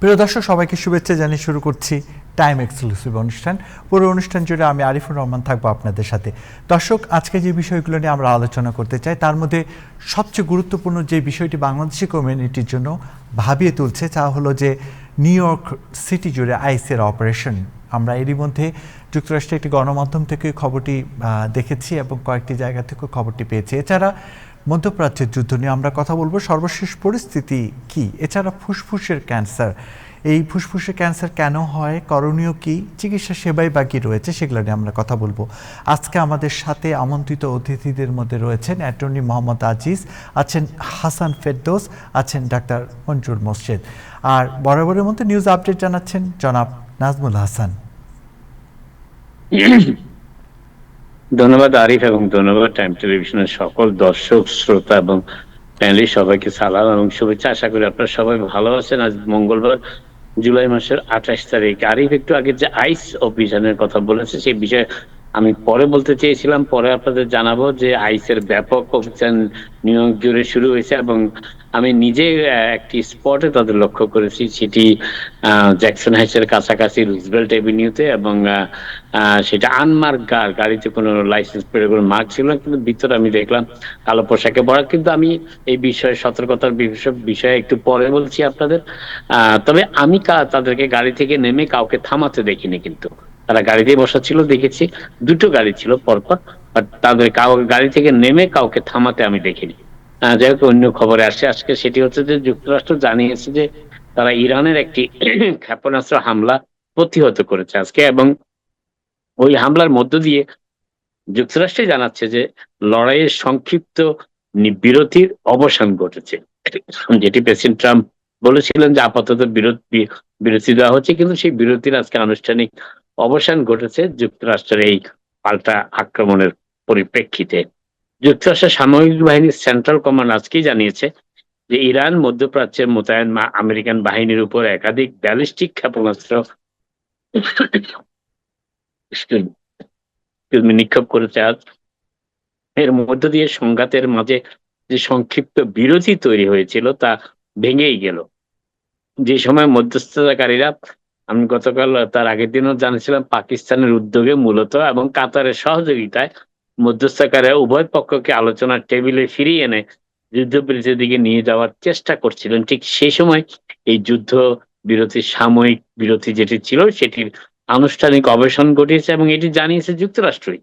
প্রিয় দর্শক, সবাইকে শুভেচ্ছা জানিয়ে শুরু করছি টাইম এক্সক্লুসিভ অনুষ্ঠান। পুরো অনুষ্ঠান জুড়ে আমি আরিফুর রহমান থাকবো আপনাদের সাথে। দর্শক, আজকে যে বিষয়গুলো নিয়ে আমরা আলোচনা করতে চাই তার মধ্যে সবচেয়ে গুরুত্বপূর্ণ যে বিষয়টি বাংলাদেশি কমিউনিটির জন্য ভাবিয়ে তুলছে তা হলো যে নিউ ইয়র্ক সিটি জুড়ে আইসের অপারেশন। আমরা এরই মধ্যে যুক্তরাষ্ট্রের একটি গণমাধ্যম থেকে খবরটি দেখেছি এবং কয়েকটি জায়গা থেকে খবরটি পেয়েছি। এছাড়া মধ্যপ্রাচ্যের যুদ্ধ নিয়ে আমরা কথা বলবো, সর্বশেষ পরিস্থিতি কি, এছাড়া ফুসফুসের ক্যান্সার, এই ফুসফুসের ক্যান্সার কেন হয়, করণীয় কি, চিকিৎসা সেবাই বাকি রয়েছে, সেগুলো নিয়ে আমরা কথা বলবো। আজকে আমাদের সাথে আমন্ত্রিত অতিথিদের মধ্যে রয়েছেন অ্যাটর্নি মোহাম্মদ আজিজ, আছেন হাসান ফেরদৌস, আছেন ডাক্তার মঞ্জুর মোর্শেদ, আর বরাবরের মধ্যে নিউজ আপডেট জানাচ্ছেন জনাব নাজমুল হাসান। ধন্যবাদ আরিফ এবং ধন্যবাদ টাইম টেলিভিশনের সকল দর্শক শ্রোতা এবং প্যানেলি সবাইকে সালাম এবং শুভেচ্ছা। আশা করি আপনারা সবাই ভালো আছেন। আজ মঙ্গলবার জুলাই মাসের 28 তারিখ। আরিফ একটু আগে যে আইস অভিযানের কথা বলেছে সেই বিষয়ে আমি পরে বলতে চেয়েছিলাম, পরে আপনাদের জানাবো যে আইসের ব্যাপক অভিযান নিউ ইয়র্ক জুড়ে শুরু হয়েছে এবং আমি নিজে একটি স্পটে তাদের লক্ষ্য করেছি, সেটি জ্যাকসন হাইটসের কাছাকাছি রুজভেল্ট এভিনিউতে, এবং সেটা আনমার্ক গাড়িতে কোনো লাইসেন্স প্লেটের কোনো মার্ক ছিল না, কিন্তু ভিতরে আমি দেখলাম কালো পোশাকে পরা। কিন্তু আমি এই বিষয়ে সতর্কতার বিষয়ে একটু পরে বলছি আপনাদের। তবে আমি তাদেরকে গাড়ি থেকে নেমে কাউকে থামাতে দেখিনি, কিন্তু তারা গাড়িতেই বসা ছিল, দেখেছি দুটো গাড়ি ছিল পরপর, বাট তাদের গাড়ি থেকে নেমে কাউকে থামাতে আমি দেখিনি। যাই হোক, অন্য খবরে আসে আজকে, সেটি হচ্ছে যে যুক্তরাষ্ট্র জানিয়েছে যে তারা ইরানের একটি ক্ষেপণাস্ত্র হামলা প্রতিহত করেছে আজকে, এবং ওই হামলার মধ্য দিয়ে যুক্তরাষ্ট্র জানাচ্ছে যে লড়াইয়ের সংক্ষিপ্ত বিরতির অবসান ঘটেছে, যেটি প্রেসিডেন্ট ট্রাম্প বলেছিলেন যে আপাতত বিরতি দেওয়া হচ্ছে, কিন্তু সেই বিরতির আজকে আনুষ্ঠানিক অবসান ঘটেছে যুক্তরাষ্ট্রের এই পাল্টা আক্রমণের পরিপ্রেক্ষিতে। যুক্তরাষ্ট্রের সামরিক বাহিনীর সেন্ট্রাল কমান্ড আজকেই জানিয়েছে যে ইরান মধ্যপ্রাচ্যে মোতায়েন আমেরিকান বাহিনীর উপর একাধিক ব্যালিস্টিক ক্ষেপণাস্ত্র নিক্ষেপ করেছে আজ। এর মধ্য দিয়ে সংঘাতের মাঝে যে সংক্ষিপ্ত বিরতি তৈরি হয়েছিল তা ভেঙেই গেল। যে সময় মধ্যস্থতাকারীরা, আমি গতকাল তার আগের দিনও জানিয়েছিলাম, পাকিস্তানের উদ্যোগে মূলত এবং কাতারের সহযোগিতায় মধ্যস্থতাকারীরা উভয় পক্ষকে আলোচনার টেবিলে ফিরিয়ে এনে যুদ্ধবিরতির দিকে নিয়ে যাওয়ার চেষ্টা করছিলেন, ঠিক সেই সময় এই যুদ্ধ বিরতির সাময়িক বিরতি যেটি ছিল সেটির আনুষ্ঠানিক অবসান ঘটিয়েছে, এবং এটি জানিয়েছে যুক্তরাষ্ট্রই।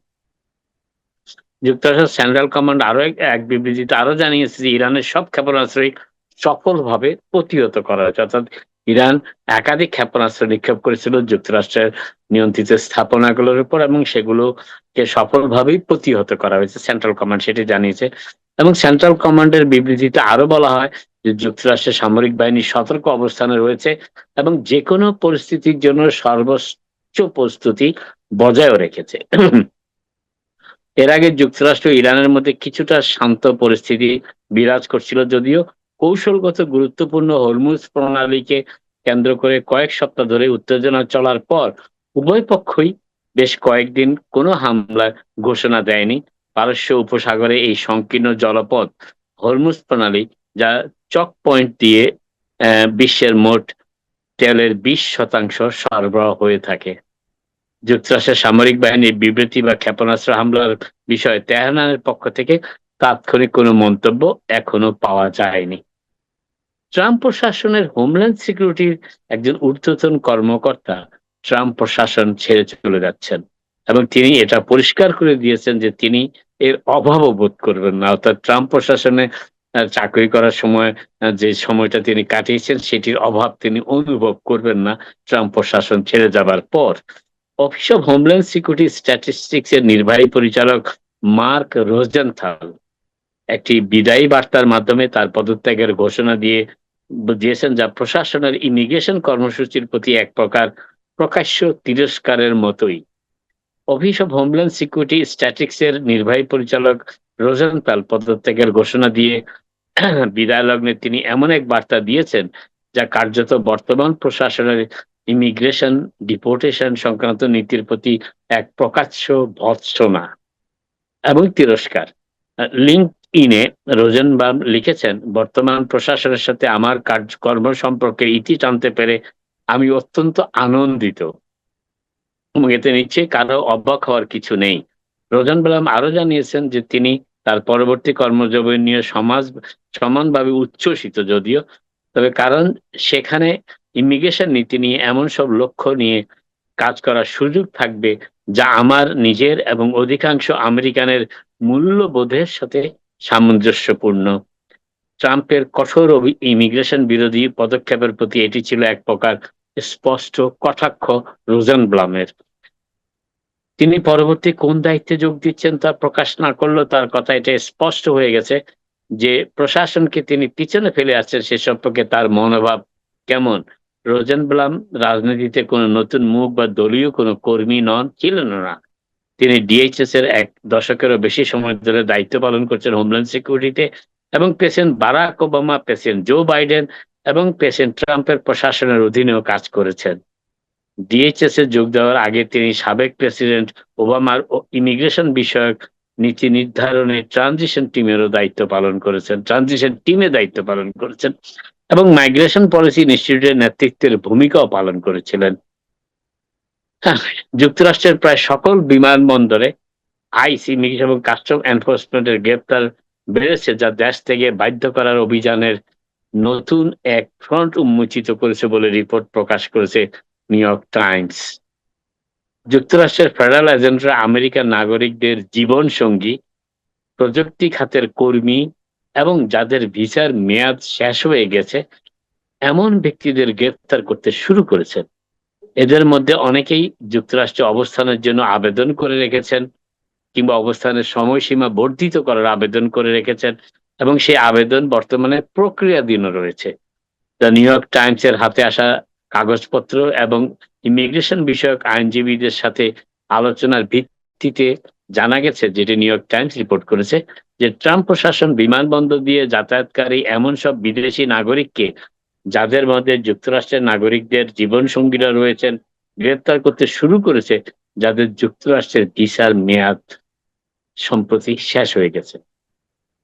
যুক্তরাষ্ট্রের সেন্ট্রাল কমান্ড আরো এক বিবৃতিতে আরো জানিয়েছে যে ইরানের সব ক্ষেপণাস্ত্রই সফলভাবে প্রতিহত করা হয়েছে, অর্থাৎ ইরান একাধিক ক্ষেপণাস্ত্র নিক্ষেপ করেছিল যুক্তরাষ্ট্রের নিয়ন্ত্রিত স্থাপনাগুলোর উপর, এবং সেগুলোকে সফলভাবেই প্রতিহত করা হয়েছে, সেন্ট্রাল কমান্ড সেটি জানিয়েছে। এবং সেন্ট্রাল কমান্ডের বিবৃতিতে আরো বলা হয় যে যুক্তরাষ্ট্রের সামরিক বাহিনী সতর্ক অবস্থানে রয়েছে এবং যে কোনো পরিস্থিতির জন্য সর্বোচ্চ প্রস্তুতি বজায় রেখেছে। এর আগে যুক্তরাষ্ট্র ইরানের মধ্যে কিছুটা শান্ত পরিস্থিতি বিরাজ করছিল, যদিও কৌশলগত গুরুত্বপূর্ণ হরমুজ প্রণালীকে কেন্দ্র করে কয়েক সপ্তাহ ধরে উত্তেজনা চলার পর উভয় পক্ষই বেশ কয়েকদিন কোনো হামলার ঘোষণা দেয়নি। পারস্য উপসাগরে এই সংকীর্ণ জলপথ হরমুজ প্রণালী, যা চক পয়েন্ট দিয়ে বিশ্বের মোট তেলের 20% সরবরাহ হয়ে থাকে। যুক্তরাষ্ট্রের সামরিক বাহিনীর বিবৃতি বা ক্ষেপণাস্ত্র হামলার বিষয়ে তেহরানের পক্ষ থেকে তাৎক্ষণিক কোনো মন্তব্য এখনো পাওয়া যায়নি। ট্রাম্প প্রশাসনের হোমল্যান্ড সিকিউরিটির একজন ঊর্ধ্বতন কর্মকর্তা ট্রাম্প প্রশাসন ছেড়ে চলে যাচ্ছেন, এবং তিনি এটা পরিষ্কার করে দিয়েছেন যে তিনি এর অভাবও বোধ করবেন না, অর্থাৎ ট্রাম্প প্রশাসনে চাকরি করার সময় যে সময়টা তিনি কাটিয়েছেন সেটির অভাব তিনি অনুভব করবেন না ট্রাম্প প্রশাসন ছেড়ে যাবার পর। Office of homeland security statistics এর নির্বাহী পরিচালক মার্ক রোজেনথাল একটি বিদায়ী বার্তার মাধ্যমে তার পদত্যাগের ঘোষণা দিয়েছেন, যা প্রশাসনের ইমিগ্রেশন কর্মসূচির প্রতি এক প্রকার প্রকাশ্য তিরস্কারের মতোই। Office of homeland security statistics এর নির্বাহী পরিচালক রোজেনথাল পদত্যাগের ঘোষণা দিয়ে বিদায় লগ্নে তিনি এমন এক বার্তা দিয়েছেন যা কার্যত বর্তমান প্রশাসনের ইমিগ্রেশন ডিপোর্টেশন সংক্রান্ত নীতির প্রতি এক প্রকাশ্য ভর্ৎসনা এবং তিরস্কার। ইনে রোজেনবার্গ লিখেছেন, বর্তমান প্রশাসনের সাথে আমার কাজকর্ম সম্পর্কের ইতি টানতে পেরে আমি অত্যন্ত আনন্দিত এবং এতে নিশ্চয়ই কারো অবাক হওয়ার কিছু নেই। রোজেনব্লাম আরো জানিয়েছেন যে তিনি তার পরবর্তী কর্মজীবন নিয়ে সমানভাবে উচ্ছ্বসিত, যদিও তবে কারণ সেখানে ইমিগ্রেশন নীতি নিয়ে এমন সব লক্ষ্য নিয়ে কাজ করার সুযোগ থাকবে যা আমার নিজের এবং অধিকাংশ আমেরিকানের মূল্যবোধের সাথে সামঞ্জস্যপূর্ণ। ট্রাম্পের কঠোর ইমিগ্রেশন বিরোধী পদক্ষেপের প্রতি এটি ছিল এক প্রকার স্পষ্ট কটাক্ষ রোজেনব্লামের। তিনি পরবর্তী কোন দায়িত্বে যোগ দিচ্ছেন তা প্রকাশ না করলেও তার কথা এটা স্পষ্ট হয়ে গেছে যে প্রশাসনকে তিনি পিছনে ফেলে আসছেন সে সম্পর্কে তার মনোভাব কেমন। রোজেনব্লাম রাজনীতিতে কোনো নতুন মুখ বা দলীয় কোনো কর্মী ছিলেন না। তিনি ডিএইচএস এর এক দশকেরও বেশি সময় ধরে দায়িত্ব পালন করছেন হোমল্যান্ড সিকিউরিটিতে এবং president Barack Obama, president Joe Biden এবং প্রেসিডেন্ট ট্রাম্পের প্রশাসনের অধীনেও কাজ করেছেন। ডিএইচএস এ যোগ দেওয়ার আগে তিনি সাবেক প্রেসিডেন্ট ওবামার ইমিগ্রেশন বিষয়ক নীতি নির্ধারণে ট্রানজিশন টিমে দায়িত্ব পালন করেছেন এবং মাইগ্রেশন পলিসি ইনস্টিটিউটের নেতৃত্বের ভূমিকাও পালন করেছিলেন। হ্যাঁ, যুক্তরাষ্ট্রের প্রায় সকল বিমানবন্দরে আইস, ইমিগ্রেশন এবং কাস্টম এনফোর্সমেন্টের গ্রেপ্তার বেড়েছে, যা দেশ থেকে বাধ্য করার অভিযানের নতুন এক ফ্রন্ট উন্মোচিত করেছে বলে রিপোর্ট প্রকাশ করেছে নিউ ইয়র্ক টাইমস। যুক্তরাষ্ট্রের ফেডারেল এজেন্টরা আমেরিকান নাগরিকদের জীবন সঙ্গী, প্রযুক্তি খাতের কর্মী এবং যাদের ভিসার মেয়াদ শেষ হয়ে গেছে এমন ব্যক্তিদের গ্রেপ্তার করতে শুরু করেছেন। এদের মধ্যে অনেকেই যুক্তরাষ্ট্রে অবস্থানের জন্য আবেদন করে রেখেছেন কিংবা অবস্থানের সময়সীমা বর্ধিত করার আবেদন করে রেখেছেন এবং সেই আবেদন বর্তমানে প্রক্রিয়াধীন রয়েছে। দ্য নিউ ইয়র্ক টাইমস এর হাতে আসা কাগজপত্র এবং ইমিগ্রেশন বিষয়ক আইনজীবীদের সাথে আলোচনার ভিত্তিতে জানা গেছে, যেটি নিউ ইয়র্ক টাইমস রিপোর্ট করেছে, যে ট্রাম্প প্রশাসন বিমানবন্দর দিয়ে যাতায়াতকারী এমন সব বিদেশি নাগরিককে, যাদের মধ্যে যুক্তরাষ্ট্রের নাগরিকদের জীবন সঙ্গীরা রয়েছেন, গ্রেপ্তার করতে শুরু করেছে যাদের যুক্তরাষ্ট্রের ভিসার মেয়াদ সম্প্রতি শেষ হয়ে গেছে।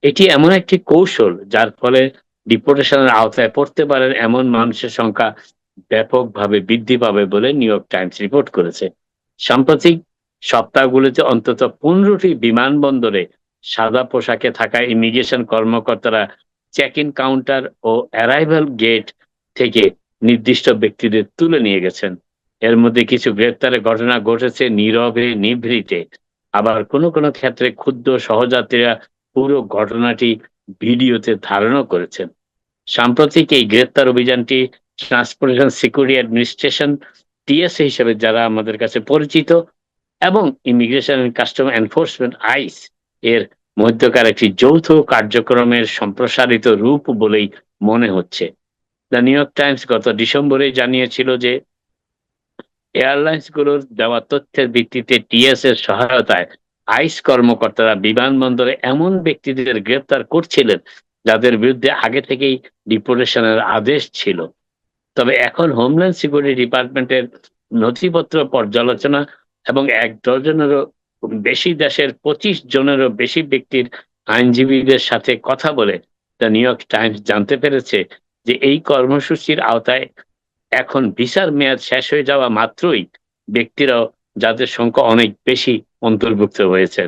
এটি এমন একটি কৌশল যার ফলে ডিপোর্টেশনের আওতায় পড়তে পারেন এমন মানুষের সংখ্যা ব্যাপকভাবে বৃদ্ধি পাবে বলে নিউ ইয়র্ক টাইমস রিপোর্ট করেছে। সাম্প্রতিক সপ্তাহগুলোতে অন্তত 15টি বিমানবন্দরে সাদা পোশাকে থাকা ইমিগ্রেশন কর্মকর্তারা চেক ইন কাউন্টার ও অ্যারাইভাল গেট থেকে নির্দিষ্ট ব্যক্তিদের তুলে নিয়ে গেছেন। এর মধ্যে কিছু গ্রেপ্তারের ঘটনা ঘটেছে নীরবে নিভৃতে, আবার কোনো কোনো ক্ষেত্রে ক্ষুদ্র সহযাত্রীরা পুরো ঘটনাটি ভিডিওতে ধারণও করেছেন। সাম্প্রতিক এই গ্রেপ্তার অভিযানটি ট্রান্সপোর্টেশন সিকিউরিটি অ্যাডমিনিস্ট্রেশন, টিএসএ হিসেবে যারা আমাদের কাছে পরিচিত, এবং immigration and custom enforcement ICE এর মধ্যকার একটি যৌথ কার্যক্রমের সম্প্রসারিত রূপ বলেই মনে হচ্ছে। দ্য নিউ ইয়র্ক টাইমস গত ডিসেম্বরে জানিয়েছিল যে এয়ারলাইন্সগুলোর দেওয়া তথ্যের ভিত্তিতে টিএসএ এর সহায়তায় আইস কর্মকর্তারা বিমানবন্দরে এমন ব্যক্তিদের গ্রেপ্তার করছিলেন যাদের বিরুদ্ধে আগে থেকেই ডিপোর্টেশনের আদেশ ছিল। তবে এখন হোমল্যান্ড সিকিউরিটি ডিপার্টমেন্টের নথিপত্র পর্যালোচনা এবং 1 ডজনেরও বেশি দেশের 25 জনেরও বেশি ব্যক্তির আইনজীবীদের সাথে কথা বলে দ্য নিউ ইয়র্ক টাইমস জানতে পেরেছে যে এই কর্মসূচির আওতায় এখন ভিসার মেয়াদ শেষ হয়ে যাওয়া মাত্রই ব্যক্তিরাও, যাদের সংখ্যা অনেক বেশি, অন্তর্ভুক্ত হয়েছে।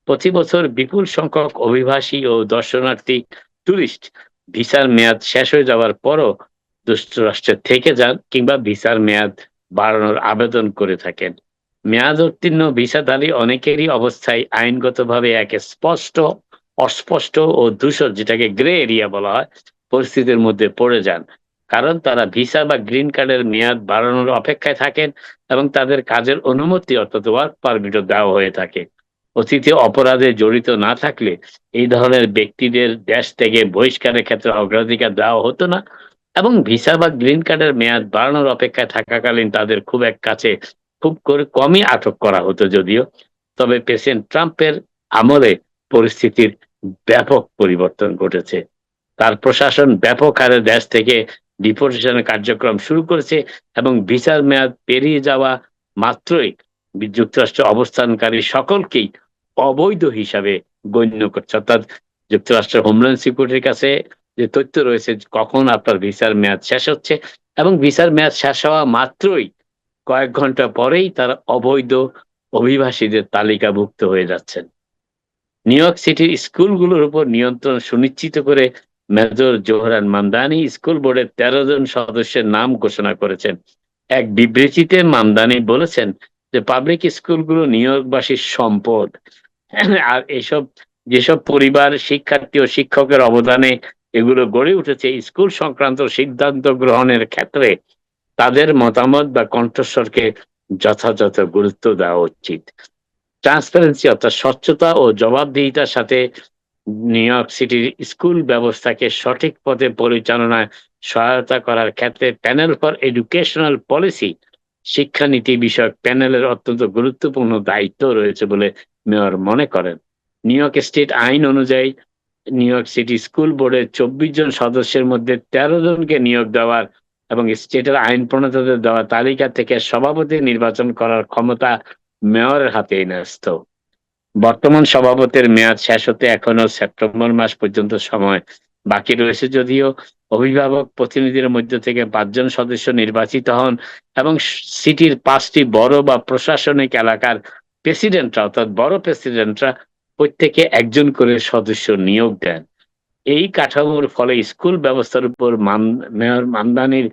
প্রতি বছর বিপুল সংখ্যক অভিবাসী ও দর্শনার্থী টুরিস্ট ভিসার মেয়াদ শেষ হয়ে যাওয়ার পরও যুক্তরাষ্ট্রে থেকে যান কিংবা ভিসার মেয়াদ বাড়ানোর আবেদন করে থাকেন। মেয়াদ উত্তীর্ণ ভিসাধারী অনেকেরই অবস্থায় আইনগতভাবে এক স্পষ্ট, অস্পষ্ট ও ধূসর, যেটাকে গ্রে এরিয়া বলা হয়, পরিস্থিতির মধ্যে পড়ে যান, কারণ তারা ভিসা বা গ্রিন কার্ডের মেয়াদ বাড়ানোর অপেক্ষায় থাকেন এবং তাদের কাজের অনুমতি অর্থাৎ ওয়ার্ক পারমিটও দেওয়া হয়ে থাকে। অতীতে অপরাধে জড়িত না থাকলে এই ধরনের ব্যক্তিদের দেশ থেকে বহিষ্কারের ক্ষেত্রে অগ্রাধিকার দেওয়া হতো না এবং ভিসা বা গ্রিন কার্ডের মেয়াদ বাড়ানোর অপেক্ষায় থাকাকালীন তাদের খুব করে কমই আটক করা হতো যদিও। তবে প্রেসিডেন্ট ট্রাম্পের আমলে পরিস্থিতির ব্যাপক পরিবর্তন ঘটেছে। তার প্রশাসন ব্যাপক হারে দেশ থেকে ডিপোর্টেশনের কার্যক্রম শুরু করেছে এবং ভিসার মেয়াদ পেরিয়ে যাওয়া মাত্রই যুক্তরাষ্ট্রে অবস্থানকারী সকলকেই অবৈধ হিসাবে গণ্য করছে, অর্থাৎ যুক্তরাষ্ট্রের হোমল্যান্ড সিকিউরিটির কাছে যে তথ্য রয়েছে কখন আপনার ভিসার মেয়াদ শেষ হচ্ছে, এবং ভিসার মেয়াদ শেষ হওয়া মাত্রই কয়েক ঘন্টা পরেই তারা অবৈধ অভিবাসীদের তালিকাভুক্ত হয়ে যাচ্ছেন। নিউ ইয়র্ক সিটির স্কুলগুলোর উপর নিয়ন্ত্রণ সুনিশ্চিত করে মেজর জোহরান মামদানি স্কুল বোর্ডের ১৩ জন সদস্যের নাম ঘোষণা করেছেন। এক বিবৃতিতে মামদানি বলেছেন যে পাবলিক স্কুলগুলো নিউ ইয়র্কবাসীর সম্পদ। আর যেসব পরিবার, শিক্ষার্থী ও শিক্ষকের অবদানে এগুলো গড়ে উঠেছে, স্কুল সংক্রান্ত সিদ্ধান্ত গ্রহণের ক্ষেত্রে তাদের মতামত বা কণ্ঠস্বরকে যথাযথ গুরুত্ব দেওয়া উচিত। ট্রান্সপারেন্সি অর্থাৎ স্বচ্ছতা ও জবাবদিহিতার সাথে নিউ ইয়র্ক সিটির স্কুল ব্যবস্থাকে সঠিক পথে পরিচালনায় সহায়তা করার ক্ষেত্রে প্যানেল ফর এডুকেশনাল পলিসি, শিক্ষানীতি বিষয়ক প্যানেলের অত্যন্ত গুরুত্বপূর্ণ দায়িত্ব রয়েছে বলে মেয়র মনে করেন। নিউ ইয়র্ক স্টেট আইন অনুযায়ী নিউ ইয়র্ক সিটি স্কুল বোর্ডের ২৪ জন সদস্যের মধ্যে ১৩ জনকে নিয়োগ দেওয়ার এবং স্টেটের আইন প্রণেতাদের দেওয়া তালিকা থেকে সভাপতি নির্বাচন করার ক্ষমতা মেয়রের হাতে ন্যস্ত। বর্তমান সভাপতির মেয়াদ শেষ হতে এখনো সেপ্টেম্বর মাস পর্যন্ত সময় বাকি রয়েছে, যদিও অভিভাবক প্রতিনিধির মধ্য থেকে ৫ জন সদস্য নির্বাচিত হন এবং সিটির ৫টি বড় বা প্রশাসনিক এলাকার প্রেসিডেন্টরা অর্থাৎ বড় প্রেসিডেন্টরা প্রত্যেকে একজন করে সদস্য নিয়োগ দেন। এই কাঠামোর ফলে স্কুল ব্যবস্থার উপর মেয়র মামদানির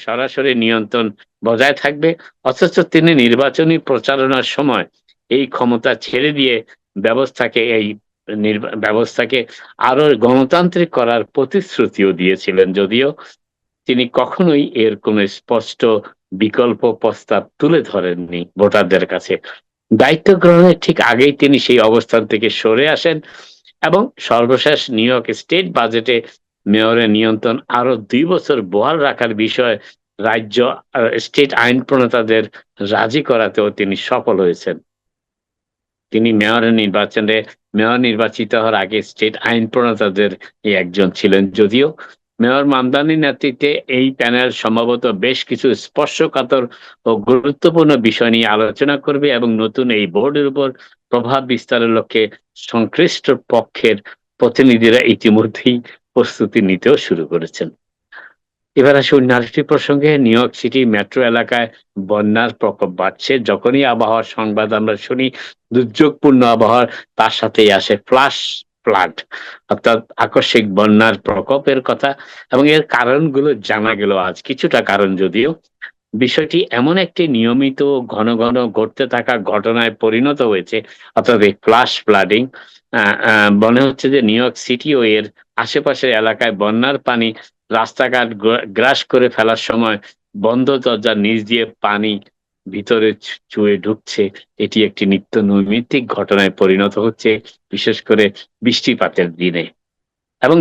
সরাসরি নিয়ন্ত্রণ বজায় থাকবে, অথচ তিনি নির্বাচনী প্রচারণার সময় এই ক্ষমতা ছেড়ে দিয়ে এই ব্যবস্থাকে আরো গণতান্ত্রিক করার প্রতিশ্রুতিও দিয়েছিলেন, যদিও তিনি কখনোই এর কোনো স্পষ্ট বিকল্প প্রস্তাব তুলে ধরেননি ভোটারদের কাছে। দায়িত্ব গ্রহণের ঠিক আগেই তিনি সেই অবস্থান থেকে সরে আসেন এবং সর্বশেষ নিউ ইয়র্ক স্টেট বাজেটে মেয়রের নিয়ন্ত্রণ আরো ২ বছর বহাল রাখার বিষয়ে রাজ্য স্টেট আইন প্রণেতাদের রাজি করাতেও তিনি সফল হয়েছেন। তিনি মেয়র নির্বাচিত হওয়ার আগে স্টেট আইন প্রণেতাদের একজন ছিলেন, যদিও মেয়র মামদানির নেতৃত্বে এই প্যানেল সম্ভবত বেশ কিছু স্পর্শকাতর ও গুরুত্বপূর্ণ বিষয় নিয়ে আলোচনা করবে এবং নতুন এই বোর্ডের উপর প্রভাব বিস্তারের লক্ষ্যে সংশ্লিষ্ট পক্ষের প্রতিনিধিরা ইতিমধ্যেই প্রস্তুতি নিতেও শুরু করেছেন। এবার আসি অন্য আরেকটি প্রসঙ্গে। নিউ ইয়র্ক সিটি মেট্রো এলাকায় বন্যার প্রকোপ বাড়ছে। যখনই আবহাওয়ার সংবাদ আমরা শুনি দুর্যোগপূর্ণ আবহাওয়ার, তার সাথেই আসে ফ্ল্যাশ ফ্লাড অর্থাৎ আকস্মিক বন্যার প্রকোপের কথা, এবং এর কারণগুলো জানা গেল আজ কিছুটা কারণ, যদিও বিষয়টি এমন একটি নিয়মিত ঘন ঘন ঘটতে থাকা ঘটনায় পরিণত হয়েছে, অর্থাৎ এই ফ্ল্যাশ ফ্লাডিং। মনে হচ্ছে যে নিউ ইয়র্ক সিটি ও এর আশেপাশের এলাকায় বন্যার পানি রাস্তাঘাট গ্রাস করে ফেলার সময় বন্ধ দরজার নিচ দিয়ে পানি ভিতরে চুয়ে ঢুকছে। এটি একটি নিত্য নৈমিত্তিক ঘটনায় পরিণত হচ্ছে, বিশেষ করে বৃষ্টিপাতের দিনে। এবং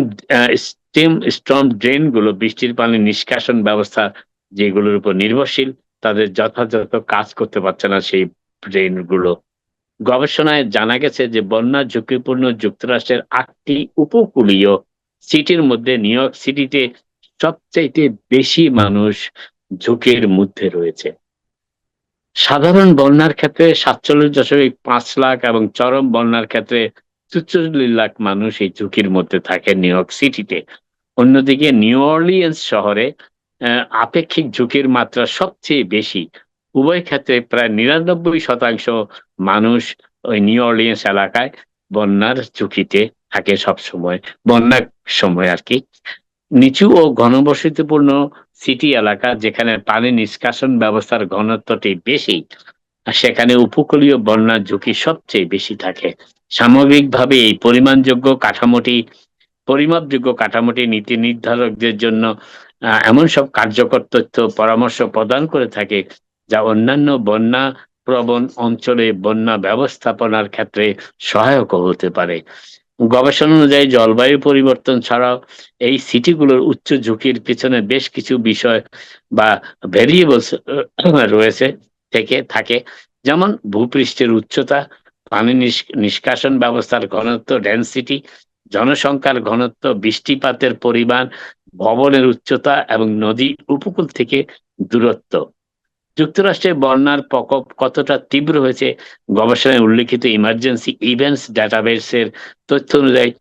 স্টর্ম ড্রেন গুলো, বৃষ্টির পানি নিষ্কাশন ব্যবস্থা যেগুলোর উপর নির্ভরশীল, তাদের যথাযথ কাজ করতে পারছে না সেই ড্রেন গুলো। গবেষণায় জানা গেছে যে বন্যা ঝুঁকিপূর্ণ যুক্তরাষ্ট্রের ৮টি উপকূলীয় সিটির মধ্যে নিউ ইয়র্ক সিটিতে সবচাইতে বেশি মানুষ ঝুঁকির মধ্যে রয়েছে। সাধারণ বন্যার ক্ষেত্রে ৪৭.৫ লাখ এবং চরম বন্যার ক্ষেত্রে ৪৪ লাখ মানুষ এই ঝুঁকির মধ্যে থাকে নিউ ইয়র্ক সিটিতে। অন্যদিকে নিউ অর্লিয়েন্স শহরে আপেক্ষিক ঝুঁকির মাত্রা সবচেয়ে বেশি। উভয় ক্ষেত্রে প্রায় ৯৯% মানুষ ওই নিউ অর্লিয়েন্স এলাকায় বন্যার ঝুঁকিতে থাকে সবসময়, বন্যার সময় আর কি। নিচু ও ঘনবসতিপূর্ণ সিটি এলাকা যেখানে পানি নিষ্কাশন ব্যবস্থার ঘনত্বটি বেশি, আর সেখানে উপকূলীয় বন্যার ঝুঁকি সবচেয়ে বেশি থাকে। সামগ্রিকভাবে এই পরিমাপযোগ্য কাঠামোটি নীতি নির্ধারকদের জন্য এমন সব কার্যকর তথ্য পরামর্শ প্রদান করে থাকে যা অন্যান্য বন্যা প্রবণ অঞ্চলে বন্যা ব্যবস্থাপনার ক্ষেত্রে সহায়ক হতে পারে। গবেষণা অনুযায়ী জলবায়ু পরিবর্তন ছাড়াও এই সিটিগুলোর উচ্চ ঝুঁকির পিছনে বেশ কিছু বিষয় বা ভেরিয়েবলস রয়েছে থাকে, যেমন ভূপৃষ্ঠের উচ্চতা, পানি নিষ্কাশন ব্যবস্থার ঘনত্ব ডেনসিটি, জনসংখ্যার ঘনত্ব, বৃষ্টিপাতের পরিমাণ, ভবনের উচ্চতা এবং নদী উপকূল থেকে দূরত্ব। যুক্তরাষ্ট্রের বন্যার প্রকোপ কতটা তীব্র হয়েছে গবেষণায় উল্লেখিত ইমার্জেন্সি ইভেন্টস ডেটাবেসের তথ্য অনুযায়ী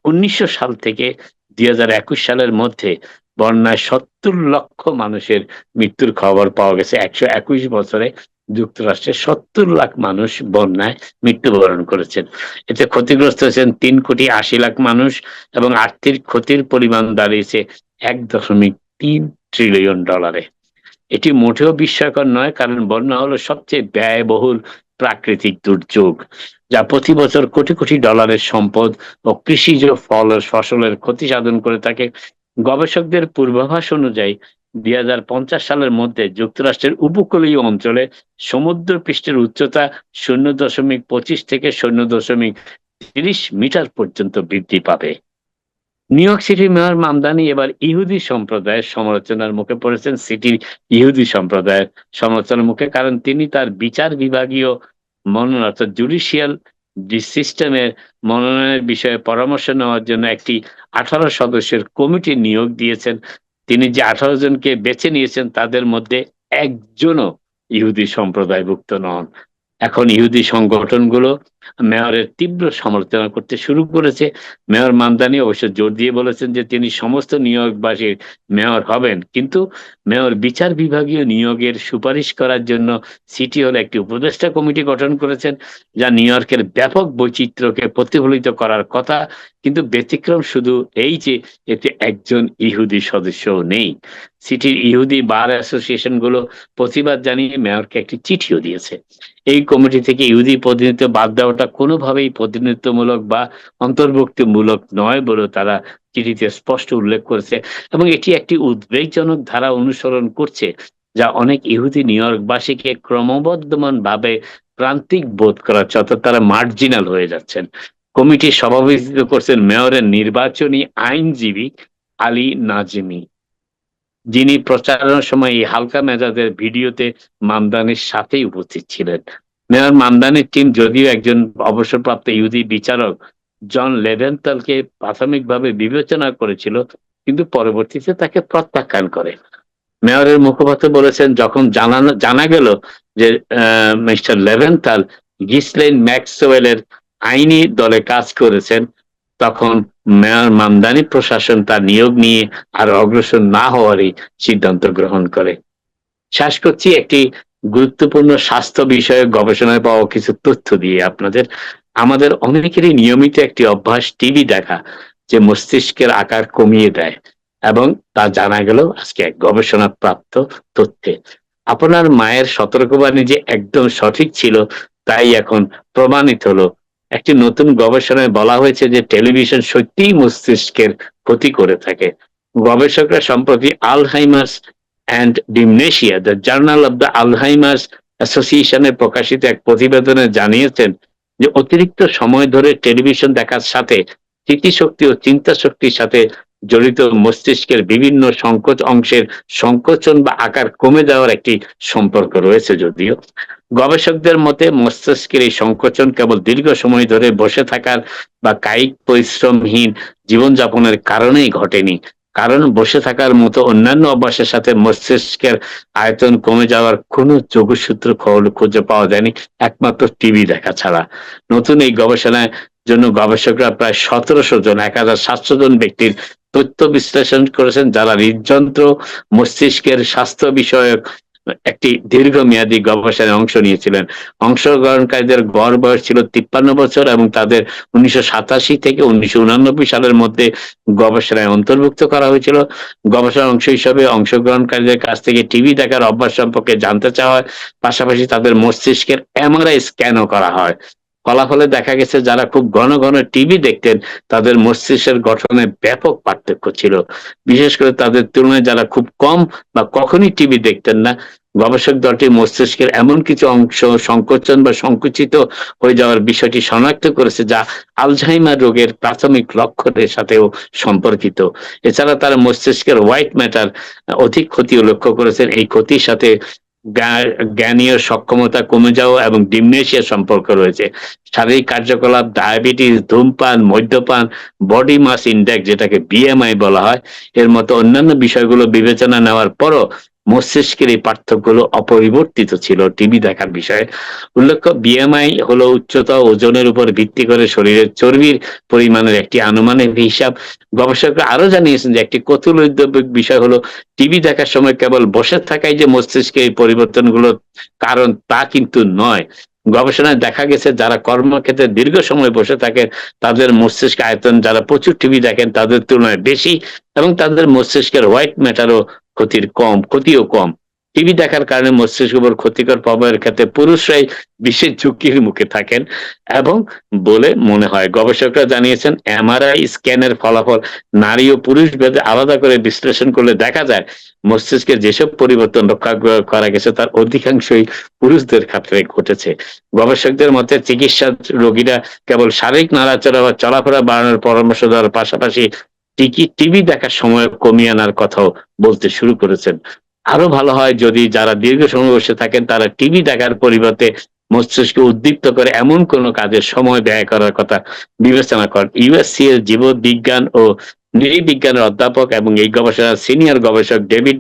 1900 সাল থেকে 2021 সালের মধ্যে বন্যায় 70 লক্ষ মানুষের মৃত্যুর খবর পাওয়া গেছে। 121 বছরে যুক্তরাষ্ট্রে 70 লাখ মানুষ বন্যায় মৃত্যুবরণ করেছেন। এতে ক্ষতিগ্রস্ত হয়েছেন 3,80,00,000 মানুষ এবং আর্থিক ক্ষতির পরিমাণ দাঁড়িয়েছে $1.3 ট্রিলিয়ন। এটি মোটেও বিস্ময়কর নয়, কারণ বন্যা হলো সবচেয়ে ব্যয়বহুল প্রাকৃতিক দুর্যোগ, যা প্রতি বছর কোটি কোটি ডলারের সম্পদ ও কৃষিজ ফসলের ক্ষতি সাধন করে থাকে। গবেষকদের পূর্বাভাস অনুযায়ী 2050 সালের মধ্যে যুক্তরাষ্ট্রের উপকূলীয় অঞ্চলে সমুদ্র পৃষ্ঠের উচ্চতা 0.25 থেকে 0.30 মিটার পর্যন্ত বৃদ্ধি পাবে। নিউ ইয়র্ক সিটির মেয়র মামদানি এবার ইহুদি সম্প্রদায়ের সমালোচনার মুখে পড়েছেন। সিটির ইহুদি সম্প্রদায়ের সমালোচনার মুখে, কারণ তিনি তার বিচার বিভাগীয় মনোনয়ন অর্থাৎ জুডিশিয়াল সিস্টেমের মনোনয়নের বিষয়ে পরামর্শ নেওয়ার জন্য একটি 18 সদস্যের কমিটি নিয়োগ দিয়েছেন। তিনি যে 18 জনকে বেছে নিয়েছেন তাদের মধ্যে একজনও ইহুদি সম্প্রদায়ভুক্ত নন। এখন ইহুদি সংগঠনগুলো মেয়রের তীব্র সমালোচনা করতে শুরু করেছে। মেয়র মামদানি অবশ্য জোর দিয়ে বলেছেন যে তিনি সমস্ত নিউ ইয়র্কবাসীর মেয়র হবেন, কিন্তু মেয়র বিচার বিভাগীয় নিয়োগের সুপারিশ করার জন্য সিটি হল একটি উপদেষ্টা কমিটি গঠন করেছেন, যা নিউ ইয়র্কের ব্যাপক বৈচিত্র্যকে প্রতিফলিত করার কথা। কিন্তু ব্যতিক্রম শুধু এই যে এতে একজন ইহুদি সদস্যও নেই। সিটির ইহুদি বার অ্যাসোসিয়েশন গুলো প্রতিবাদ জানিয়ে মেয়রকে একটি চিঠিও দিয়েছে। এই কমিটি থেকে ইহুদি প্রতিনিধিত্ব বাদ দেওয়াটা কোনোভাবেই প্রতিনিধিত্বমূলক বা অন্তর্ভুক্তিমূলক নয় বলে তারা চিঠিতে স্পষ্ট উল্লেখ করেছে, এবং এটি একটি উদ্বেগজনক ধারা অনুসরণ করছে, যা অনেক ইহুদি নিউ ইয়র্কবাসীকে ক্রমবর্ধমান ভাবে প্রান্তিক বোধ করাচ্ছে, অর্থাৎ তারা মার্জিনাল হয়ে যাচ্ছেন। কমিটির সভাপতিত্ব করছেন মেয়রের নির্বাচনী আইনজীবী আলী নাজিমি, যিনি প্রচারণার সময় এই হালকা মেজাজের ভিডিওতে মামদানির সাথেই উপস্থিত ছিলেন। মেয়র মামদানির টিম যদিও একজন অবসরপ্রাপ্ত ইহুদি বিচারক জন লেভেনথলকে প্রাথমিকভাবে বিবেচনা করেছিল, কিন্তু পরবর্তীতে তাকে প্রত্যাখ্যান করে। মেয়রের মুখপাত্র বলেছেন, যখন জানা গেল যে মিস্টার লেভেনথল গিসলেইন ম্যাক্সওয়েলের আইনি দলে কাজ করেছেন, তখন মেয়র মামদানি প্রশাসন তার নিয়োগ নিয়ে আর অগ্রসর না হওয়ারই সিদ্ধান্ত গ্রহণ করে। শেষ করছি একটি গুরুত্বপূর্ণ স্বাস্থ্য বিষয়ক গবেষণায় পাওয়া কিছু তথ্য দিয়ে আপনাদের। আমাদের অনেকেরই নিয়মিত একটি অভ্যাস টিভি দেখা, যে মস্তিষ্কের আকার কমিয়ে দেয়, এবং তা জানা গেল আজকে এক গবেষণা প্রাপ্ত তথ্যে। আপনার মায়ের সতর্কবাণী যে একদম সঠিক ছিল তাই এখন প্রমাণিত হলো। একটি নতুন গবেষণায় বলা হয়েছে যে টেলিভিশন সত্যিই মস্তিষ্কের ক্ষতি করে থাকে। গবেষকরা সম্প্রতি Alzheimer's and dementia the journal of the Alzheimer's অ্যাসোসিয়েশনে প্রকাশিত এক প্রতিবেদনে জানিয়েছেন যে অতিরিক্ত সময় ধরে টেলিভিশন দেখার সাথে স্মৃতিশক্তি ও চিন্তা শক্তির সাথে জড়িত মস্তিষ্কের বিভিন্ন অংশের সংকোচন বা আকার কমে যাওয়ার একটি সম্পর্ক রয়েছে। যদিও গবেষকদের মতে মস্তিষ্কের এই সংকোচন কেবল দীর্ঘ সময় ধরে বসে থাকার বা কায়িক পরিশ্রমহীন জীবনযাপনের কারণেই ঘটেনি, কারণ বসে থাকার মতো অন্যান্য অভ্যাসের সাথে মস্তিষ্কের আয়তন কমে যাওয়ার কোনো যোগসূত্র খুঁজে পাওয়া যায়নি, একমাত্র টিভি দেখা ছাড়া। নতুন এই গবেষণায় জন্য গবেষকরা প্রায় 1700 জন 1700 জন ব্যক্তির তথ্য বিশ্লেষণ করেছেন, যারা হৃদযন্ত্র মস্তিষ্কের স্বাস্থ্য বিষয়ক একটি দীর্ঘমেয়াদী গবেষণায় অংশ নিয়েছিলেন। অংশগ্রহণকারীদের গড় বয়স ছিল 53 বছর এবং তাদের 1987 থেকে 1989 সালের মধ্যে গবেষণায় অন্তর্ভুক্ত করা হয়েছিল। গবেষণার অংশ হিসেবে অংশগ্রহণকারীদের কাছ থেকে টিভি দেখার অভ্যাস সম্পর্কে জানতে চাওয়া হয়, পাশাপাশি তাদের মস্তিষ্কের এমআরআই স্ক্যানও করা হয়। ফলাফলে দেখা গেছে যারা খুব ঘন ঘন টিভি দেখতেন তাদের মস্তিষ্কের গঠনে ব্যাপক পার্থক্য ছিল, বিশেষ করে তাদের তুলনায় যারা খুব কম বা কখনই টিভি দেখতেন না। গবেষক দলটি মস্তিষ্কের এমন কিছু অংশ সংকোচন বা সংকুচিত হয়ে যাওয়ার বিষয়টি শনাক্ত করেছে, যা আলঝাইমার রোগের প্রাথমিক লক্ষণের সাথেও সম্পর্কিত। এছাড়া তারা মস্তিষ্কের হোয়াইট ম্যাটার অধিক ক্ষতিও লক্ষ্য করেছেন। এই ক্ষতির সাথে জ্ঞানীয় সক্ষমতা কমে যাওয়া এবং ডিমনেশিয়ার সম্পর্ক রয়েছে। শারীরিক কার্যকলাপ, ডায়াবেটিস, ধূমপান, মদ্যপান, বডি মাস ইন্ডেক্স যেটাকে বিএমআই বলা হয়, এর মতো অন্যান্য বিষয়গুলো বিবেচনা নেওয়ার পরও মস্তিষ্কের এই পার্থক্যগুলো অপরিবর্তিত ছিল টিভি দেখার বিষয়ে। উল্লেখ্য, বিএমআই হলো উচ্চতা ওজনের উপর ভিত্তি করে শরীরের চর্বির পরিমাণের একটি আনুমানিক হিসাব। গবেষকরা আরো জানিয়েছেন যে একটি কৌতূহলোদ্দীপক বিষয় হলো টিভি দেখার সময় কেবল বসে থাকাই যে মস্তিষ্কে এই পরিবর্তনগুলোর কারণ তা কিন্তু নয়। গবেষণায় দেখা গেছে যারা কর্মক্ষেত্রে দীর্ঘ সময় বসে থাকেন তাদের মস্তিষ্ক আয়তন যারা প্রচুর টিভি দেখেন তাদের তুলনায় বেশি, এবং তাদের মস্তিষ্কের হোয়াইট ম্যাটারও ক্ষতিও কম। টিভি দেখার কারণে মস্তিষ্কের উপর ক্ষতিকর প্রভাবের ক্ষেত্রে পুরুষরাই বিশেষ ঝুঁকির মুখে থাকেন এবং বলে মনে হয়। গবেষকরা জানিয়েছেন এমআরআই স্ক্যানের ফলাফল নারী ও পুরুষ ভেদে আলাদা করে বিশ্লেষণ করলে দেখা যায় মস্তিষ্কের যেসব পরিবর্তন লক্ষ্য করা গেছে তার অধিকাংশই পুরুষদের ক্ষেত্রে ঘটেছে। গবেষকদের মতে চিকিৎসা রোগীরা কেবল শারীরিক নাড়াচাড়া বা চলাফেরা বাড়ানোর পরামর্শ দেওয়ার পাশাপাশি টিভি দেখার সময় কমিয়ে আনার কথাও বলতে শুরু করেছেন। আরো ভালো হয় যদি যারা দীর্ঘ সময় বসে থাকেন তারা টিভি দেখার পরিবর্তে মস্তিষ্ককে উদ্দীপ্ত করে এমন কোনো কাজে সময় ব্যয় করার কথা বিবেচনা করেন। ইউএসসি এর জীববিজ্ঞান ও নৃবিজ্ঞানের অধ্যাপক এবং এই গবেষণার সিনিয়র গবেষক ডেভিড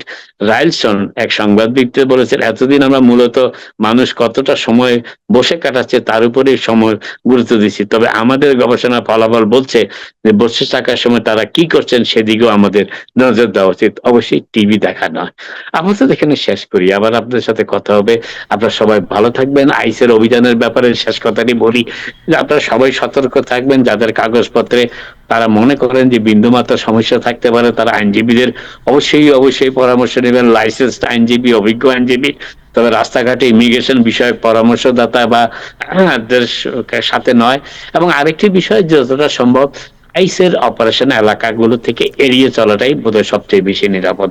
রাইলসন এক সংবাদ বিজ্ঞপ্তিতে বলেছেন, এতদিন আমরা মূলত মানুষ কতটা সময় বসে কাটাচ্ছে তার উপরেই সময় গুরুত্ব দিচ্ছি, তবে আমাদের গবেষণার ফলাফল বলছে যে বসে থাকার সময় তারা কি করছেন সেদিকেও আমাদের নজর দেওয়া উচিত, অবশ্যই টিভি দেখা নয়। আপাতত এখানে শেষ করি, আবার আপনাদের সাথে কথা হবে। আপনারা সবাই ভালো থাকবেন। আইসের অভিযানের ব্যাপারে শেষ কথাটি বলি যে আপনারা সবাই সতর্ক থাকবেন, যাদের কাগজপত্রে তারা মনে করেন যে বিন্দুমাত্র সমস্যা থাকতে পারে তারা আইনজীবীদের অবশ্যই পরামর্শ নেবেন, লাইসেন্সড আইনজীবী, অভিজ্ঞ আইনজীবী। তবে রাস্তাঘাটে ইমিগ্রেশন বিষয়ক পরামর্শদাতা বা দের সাথে নয়। এবং আরেকটি বিষয়, যতটা সম্ভব আইসের অপারেশন এলাকাগুলো থেকে এড়িয়ে চলাটাই বোধহয় সবচেয়ে বেশি নিরাপদ।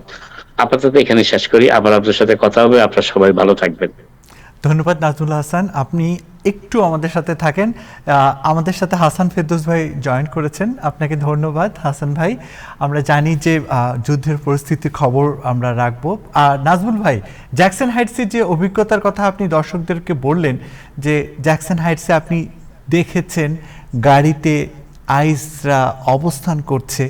আপাতত এখানে শেষ করি, আবার আপনার সাথে কথা হবে। আপনারা সবাই ভালো থাকবেন। ধন্যবাদ নাজমুল হাসান, আপনি একটু আমাদের সাথে থাকেন। আমাদের সাথে হাসান ফেরদৌস ভাই জয়েন করেছেন, আপনাকে ধন্যবাদ হাসান ভাই। আমরা জানি যে যুদ্ধের পরিস্থিতির খবর আমরা রাখবো। আর নাজমুল ভাই, জ্যাকসন হাইটসের যে অভিজ্ঞতার কথা আপনি দর্শকদেরকে বললেন যে জ্যাকসন হাইটসে আপনি দেখেছেন গাড়িতে আইসরা অবস্থান করছে,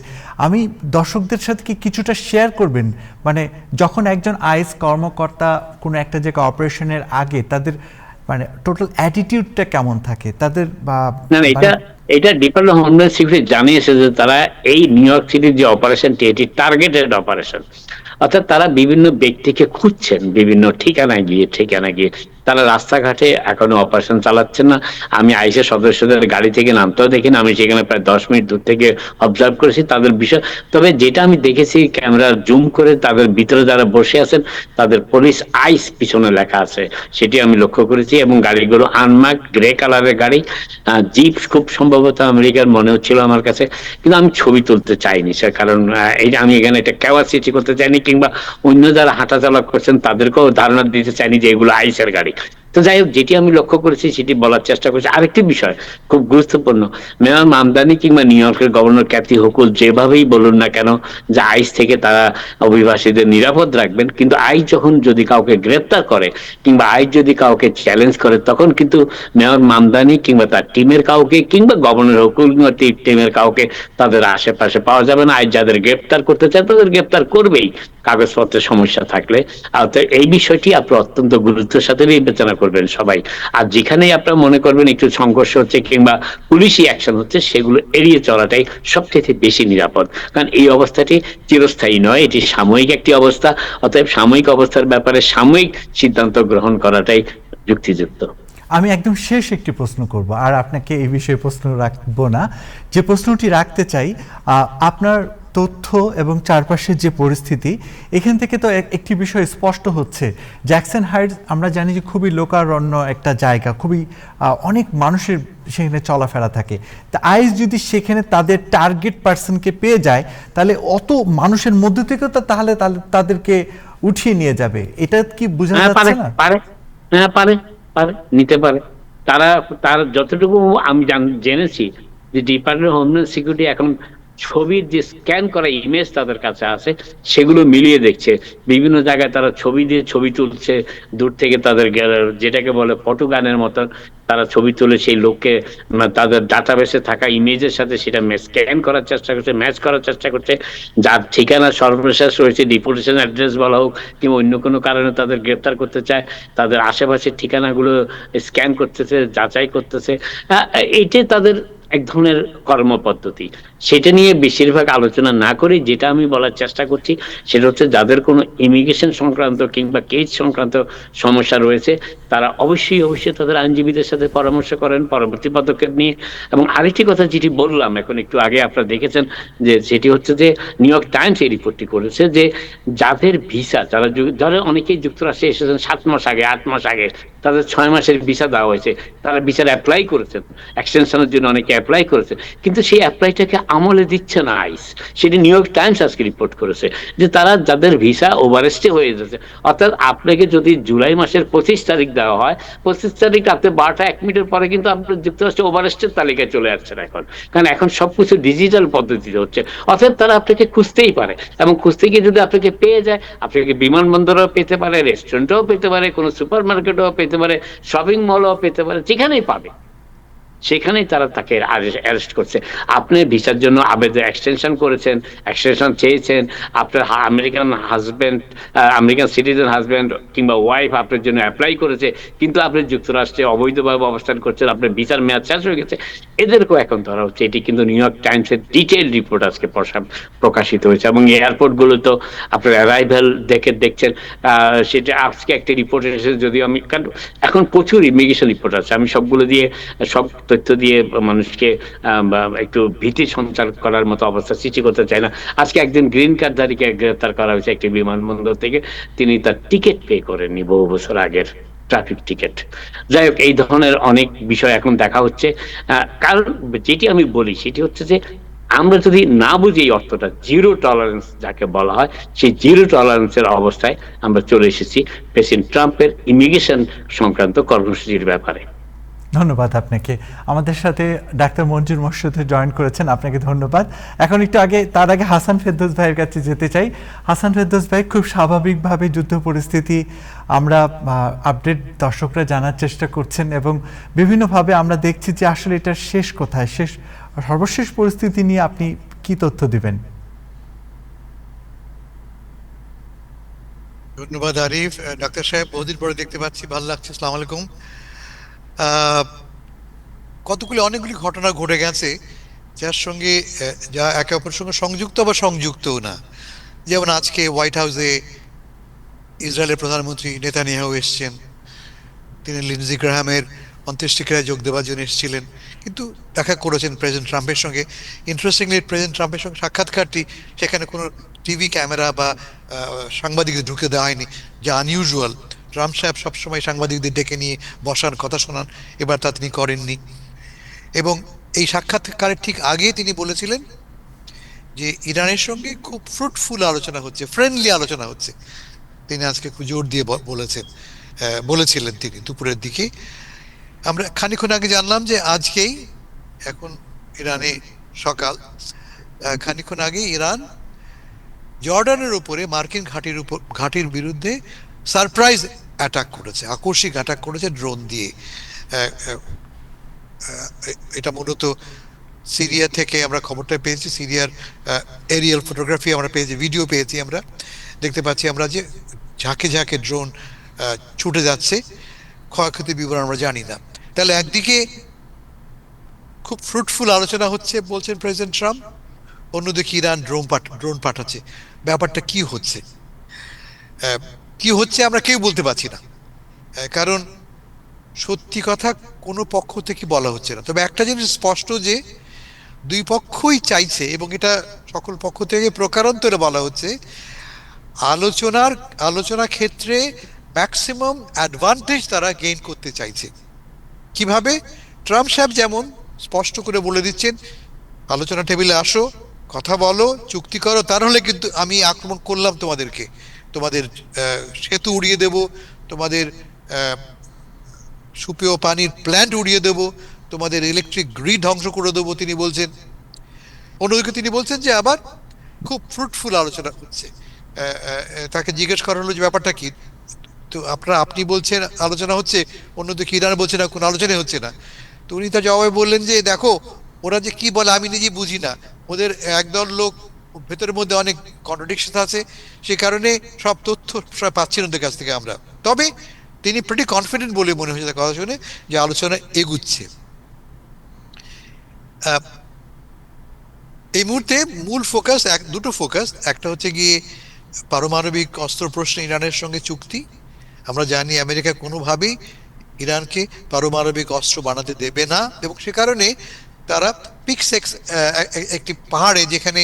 আমি দর্শকদের সাথে কি কিছুটা শেয়ার করবেন? মানে যখন একজন আইস কর্মকর্তা কোনো একটা জায়গায় অপারেশনের আগে তাদের মানে টোটাল অ্যাটিটিউডটা কেমন থাকে তাদের? বা না এটা ডিপার্টমেন্ট অফ হোমল্যান্ড সিকিউরিটি জানিয়েছে যে তারা এই নিউ ইয়র্ক সিটির যে অপারেশনটি এটি টার্গেটেড অপারেশন, অর্থাৎ তারা বিভিন্ন ব্যক্তিকে খুঁজছেন বিভিন্ন ঠিকানায় গিয়ে তারা রাস্তাঘাটে এখনো অপারেশন চালাচ্ছেন না। আমি আইসের সদস্যদের গাড়ি থেকে নামতেও দেখিনি, আমি সেখানে প্রায় 10 মিনিট দূর থেকে অবজার্ভ করেছি তাদের বিষয়। তবে যেটা আমি দেখেছি ক্যামেরা জুম করে তাদের ভিতরে যারা বসে আছেন তাদের পুলিশ আইস পিছনে লেখা আছে সেটি আমি লক্ষ্য করেছি, এবং গাড়িগুলো আনমার্ক গ্রে কালারের গাড়ি, জিপ খুব সম্ভবত আমেরিকার মনে হচ্ছিল আমার কাছে, কিন্তু আমি ছবি তুলতে চাইনি স্যার, কারণ আমি এখানে এটা ক্যাওয়াসিটি করতে চাইনি, কিংবা অন্য যারা হাঁটাচলা করছেন তাদেরকেও ধারণা দিতে চাইনি যে এগুলো আইসের গাড়ি। তো যাই হোক, যেটি আমি লক্ষ্য করেছি সেটি বলার চেষ্টা করছি। আরেকটি বিষয় খুব গুরুত্বপূর্ণ, মেয়র মামদানি কিংবা নিউ ইয়র্কের গভর্নর ক্যাথি হুকুল যেভাবেই বলুন না কেন যে আইস থেকে তারা অভিবাসীদের নিরাপদ রাখবেন, কিন্তু আইস যখন যদি কাউকে গ্রেপ্তার করে কিংবা আইস যদি কাউকে চ্যালেঞ্জ করে তখন কিন্তু মেয়র মামদানি কিংবা তার টিমের কাউকে কিংবা গভর্নর হুকুল টিমের কাউকে তাদের আশেপাশে পাওয়া যাবে না। আইস যাদের গ্রেপ্তার করতে চায় তাদের গ্রেপ্তার করবেই কাগজপত্রের সমস্যা থাকলে। আর এই বিষয়টি আপনার অত্যন্ত গুরুত্বের সাথে বিবেচনা করবেন সবাই। আর যেখানেই আপনারা মনে করবেন একটু সংঘর্ষ হচ্ছে কিংবা পুলিশি অ্যাকশন হচ্ছে সেগুলো এড়িয়ে চলাটাই সবচেয়ে বেশি নিরাপদ, কারণ এই অবস্থাটি চিরস্থায়ী নয়, এটি সাময়িক একটি অবস্থা। অতএব সাময়িক অবস্থার ব্যাপারে সাময়িক সিদ্ধান্ত গ্রহণ করাটাই যুক্তিযুক্ত। আমি একদম শেষ একটি প্রশ্ন করব, আর আপনাকে এই বিষয়ে প্রশ্ন রাখবো না। যে প্রশ্নটি রাখতে চাই, আপনার তথ্য এবং চারপাশের যে পরিস্থিতি, এখান থেকে তো একটি বিষয় স্পষ্ট হচ্ছে, জ্যাকসন হাইটস আমরা জানি যে খুবই লোকারণ্য একটা জায়গা, খুবই অনেক মানুষের সেখানে চলাফেরা থাকে। তা আইস যদি সেখানে তাদের টার্গেট পার্সনকে পেয়ে যায় তাহলে অত মানুষের মধ্যে থেকেও তাহলে তাদেরকে উঠিয়ে নিয়ে যাবে, এটা কি বোঝা যাচ্ছে না? পারে নিতে পারে। তার যতটুকু আমি জেনেছি যে ডিপার্টমেন্ট অফ হোমল্যান্ড সিকিউরিটি এখন ছবির যে স্ক্যান করা ইমেজ তাদের কাছে আছে, সেগুলো মিলিয়ে দেখছে। বিভিন্ন জায়গায় তারা ছবি দিয়ে ছবি তুলছে, দূর থেকে তাদের যেটাকে বলে ফটো গানের মতন তারা ছবি তুলে সেই লোককে তাদের ডাটাবেসে থাকা ইমেজের সাথে সেটা স্ক্যান করার চেষ্টা করছে, ম্যাচ করার চেষ্টা করছে। যার ঠিকানা সর্বশেষ রয়েছে, ডিপোর্টেশন অ্যাড্রেস বলা হোক কিংবা অন্য কোনো কারণে তাদের গ্রেপ্তার করতে চায়, তাদের আশেপাশের ঠিকানাগুলো স্ক্যান করতেছে, যাচাই করতেছে। এইটাই তাদের এক ধরনের কর্মপদ্ধতি। সেটা নিয়ে বেশিরভাগ আলোচনা না করে যেটা আমি বলার চেষ্টা করছি সেটা হচ্ছে, যাদের কোনো ইমিগ্রেশন সংক্রান্ত কিংবা কেস সংক্রান্ত সমস্যা রয়েছে তারা অবশ্যই অবশ্যই তাদের আইনজীবীদের সাথে পরামর্শ করেন পরবর্তী পদক্ষেপ নিয়ে। এবং আরেকটি কথা যেটি বললাম এখন একটু আগে, আপনারা দেখেছেন যে সেটি হচ্ছে যে নিউ ইয়র্ক টাইমস এই রিপোর্টটি করেছে যে যাদের ভিসা, যারা অনেকেই যুক্তরাষ্ট্রে এসেছেন 7 মাস আগে, 8 মাস আগে, তাদের 6 মাসের ভিসা দেওয়া হয়েছে, তারা ভিসার অ্যাপ্লাই করেছেন, এক্সটেনশনের জন্য অনেকে অ্যাপ্লাই করেছে, কিন্তু সেই অ্যাপ্লাইটাকে আমলে দিচ্ছে না আইস। সেটি নিউ ইয়র্ক টাইমস আজকে রিপোর্ট করেছে যে তারা যাদের ভিসা ওভারস্টে হয়ে যাচ্ছে, অর্থাৎ আপনাকে যদি জুলাই মাসের 25 তারিখ দেওয়া হয়, 25 তারিখ রাতে 12টা 1 মিনিটের পরে কিন্তু আপনার যুক্তরাষ্ট্রে ওভারস্টের তালিকায় চলে আসছেন এখন, কারণ এখন সবকিছু ডিজিটাল পদ্ধতিতে হচ্ছে। অর্থাৎ তারা আপনাকে খুঁজতেই পারে, এবং খুঁজতে গিয়ে যদি আপনাকে পেয়ে যায়, আপনাকে বিমানবন্দরেও পেতে পারে, রেস্টুরেন্টেও পেতে পারে, কোনো সুপার মার্কেটেও পেতে পারে, শপিং মলেও পেতে পারে, যেখানেই পাবে সেখানেই তারা তাকে অ্যারেস্ট করছে। আপনি ভিসার জন্য আবেদন এক্সটেনশন করেছেন, এক্সটেনশন চেয়েছেন, আপনার American husband, American citizen husband কিংবা ওয়াইফ আপনার জন্য অ্যাপ্লাই করেছে, কিন্তু আপনি যুক্তরাষ্ট্রে অবৈধভাবে অবস্থান করছেন, আপনার ভিসার মেয়াদ শেষ হয়ে গেছে, এদেরকেও এখন ধরা হচ্ছে। এটি কিন্তু নিউ ইয়র্ক টাইমসের ডিটেইল রিপোর্ট আজকে প্রকাশিত হয়েছে। এবং এয়ারপোর্ট গুলো তো আপনার অ্যারাইভাল দেখছেন, সেটা আজকে একটা রিপোর্ট এসেছে, যদিও আমি, কারণ এখন প্রচুর ইমিগ্রেশন রিপোর্ট আছে, আমি সবগুলো দিয়ে সব তথ্য দিয়ে মানুষকে একটু ভীতি সঞ্চার করার মতো অবস্থা সৃষ্টি করতে চায় না। আজকে একজন গ্রিন কার্ডধারীকে গ্রেফতার করা হয়েছে একটি বিমানবন্দর থেকে, তিনি তার টিকিট পে করেননি বহু বছর আগের ট্রাফিক টিকিট। যাই হোক, এই ধরনের অনেক বিষয় এখন দেখা হচ্ছে। কারণ যেটি আমি বলি সেটি হচ্ছে যে আমরা যদি না বুঝি এই অর্থটা, জিরো টলারেন্স যাকে বলা হয়, সেই জিরো টলারেন্সের অবস্থায় আমরা চলে এসেছি প্রেসিডেন্ট ট্রাম্পের ইমিগ্রেশন সংক্রান্ত কর্মসূচির ব্যাপারে। ধন্যবাদ আপনাকে। আমাদের সাথে ডাক্তার মঞ্জুর মসুদ জয়েন করেছেন, আপনাকে ধন্যবাদ। এখন একটু তার আগে হাসান ফেরদৌস ভাইয়ের কাছে যেতে চাই। হাসান ফেরদৌস ভাই, খুব স্বাভাবিকভাবে যুদ্ধ পরিস্থিতি আমরা আপডেট দর্শকরা জানার চেষ্টা করছেন, এবং বিভিন্নভাবে আমরা দেখছি যে আসলে এটার শেষ কোথায়, সর্বশেষ পরিস্থিতি নিয়ে আপনি কি তথ্য দিবেন? ধন্যবাদ আরিফ। ডাক্তার সাহেব, বহুদিন পরে দেখতে পাচ্ছি, ভালো লাগছে। আসসালামু আলাইকুম। অনেকগুলি ঘটনা ঘটে গেছে যার সঙ্গে যা একে অপরের সঙ্গে সংযুক্ত বা সংযুক্তও না। যেমন আজকে হোয়াইট হাউসে ইসরায়েলের প্রধানমন্ত্রী নেতানিয়াহু এসছেন, তিনি লিন্ডজি গ্রাহামের অন্ত্যেষ্টিক্রিয়ায় যোগ দেওয়ার জন্য এসেছিলেন, কিন্তু দেখা করেছেন প্রেসিডেন্ট ট্রাম্পের সঙ্গে। ইন্টারেস্টিংলি, প্রেসিডেন্ট ট্রাম্পের সঙ্গে সাক্ষাৎকারটি, সেখানে কোনো টিভি ক্যামেরা বা সাংবাদিকদের ঢুকে দেওয়া হয়নি, যা আনইউজুয়াল। ট্রাম্প সাহেব সবসময় সাংবাদিকদের ডেকে নিয়ে বসান, কথা শোনান, এবার তা তিনি করেননি। এবং এই সাক্ষাৎকারের ঠিক আগে তিনি বলেছিলেন যে ইরানের সঙ্গে খুব ফ্রুটফুল আলোচনা হচ্ছে, ফ্রেন্ডলি আলোচনা হচ্ছে। তিনি আজকে খুব জোর দিয়ে বলেছিলেন তিনি দুপুরের দিকে। আমরা খানিকক্ষণ আগে জানলাম যে আজকেই, এখন ইরানে সকাল, খানিকক্ষণ আগে ইরান জর্ডানের উপরে মার্কিন ঘাঁটির বিরুদ্ধে সারপ্রাইজ অ্যাটাক করেছে, আকস্মিক অ্যাটাক করেছে ড্রোন দিয়ে। এটা মূলত সিরিয়া থেকে আমরা খবরটা পেয়েছি, সিরিয়ার এরিয়াল ফটোগ্রাফি আমরা পেয়েছি, ভিডিও পেয়েছি, আমরা দেখতে পাচ্ছি আমরা যে ঝাঁকে ঝাঁকে ড্রোন ছুটে যাচ্ছে, ক্ষয়ক্ষতির বিবরণ আমরা জানি না। তাহলে একদিকে খুব ফ্রুটফুল আলোচনা হচ্ছে বলছেন প্রেসিডেন্ট ট্রাম্প, অন্যদিকে ইরান ড্রোন পাঠাচ্ছে। ব্যাপারটা কি হচ্ছে আমরা কেউ বলতে পারছি না, কারণ সত্যি কথা কোনো পক্ষ থেকে বলা হচ্ছে না। তবে একটা জিনিস স্পষ্ট, যে দুই পক্ষই চাইছে, এবং এটা সকল পক্ষ থেকে প্রকারান্তরে বলা হচ্ছে, আলোচনা ক্ষেত্রে ম্যাক্সিমাম অ্যাডভান্টেজ তারা গেইন করতে চাইছে। কিভাবে? ট্রাম্প সাহেব যেমন স্পষ্ট করে বলে দিচ্ছেন, আলোচনা টেবিলে আসো, কথা বলো, চুক্তি করো, তা নাহলে কিন্তু আমি আক্রমণ করলাম তোমাদেরকে, তোমাদের সেতু উড়িয়ে দেব, তোমাদের সুপেয় পানির প্ল্যান্ট উড়িয়ে দেব, তোমাদের ইলেকট্রিক গ্রিড ধ্বংস করে দেবো, তিনি বলছেন। অন্যদিকে তিনি বলছেন যে আবার খুব ফ্রুটফুল আলোচনা হচ্ছে। তাকে জিজ্ঞেস করা হলো যে ব্যাপারটা কি, তো আপনি বলছেন আলোচনা হচ্ছে, অন্যদিকে ইরান বলছে না কোনো আলোচনাই হচ্ছে না। তো উনি তার জবাবে বললেন যে দেখো ওরা যে কি বলে আমি নিজে বুঝি না, ওদের একদল লোক ভেতরের মধ্যে অনেক কন্ট্রাডিকশন আছে, সে কারণে সব তথ্য সব পাচ্ছি না ওদের কাছ থেকে আমরা। তবে তিনি প্রিটি কনফিডেন্ট বলে মনে হয়েছে তার কথা শুনে যে আলোচনা এগুচ্ছে। এই মুহূর্তে মূল ফোকাস দুটো ফোকাস, একটা হচ্ছে গিয়ে পারমাণবিক অস্ত্র প্রশ্নে ইরানের সঙ্গে চুক্তি। আমরা জানি আমেরিকা কোনোভাবেই ইরানকে পারমাণবিক অস্ত্র বানাতে দেবে না, এবং সে কারণে তারা পিক্সেক্স একটি পাহাড়ে যেখানে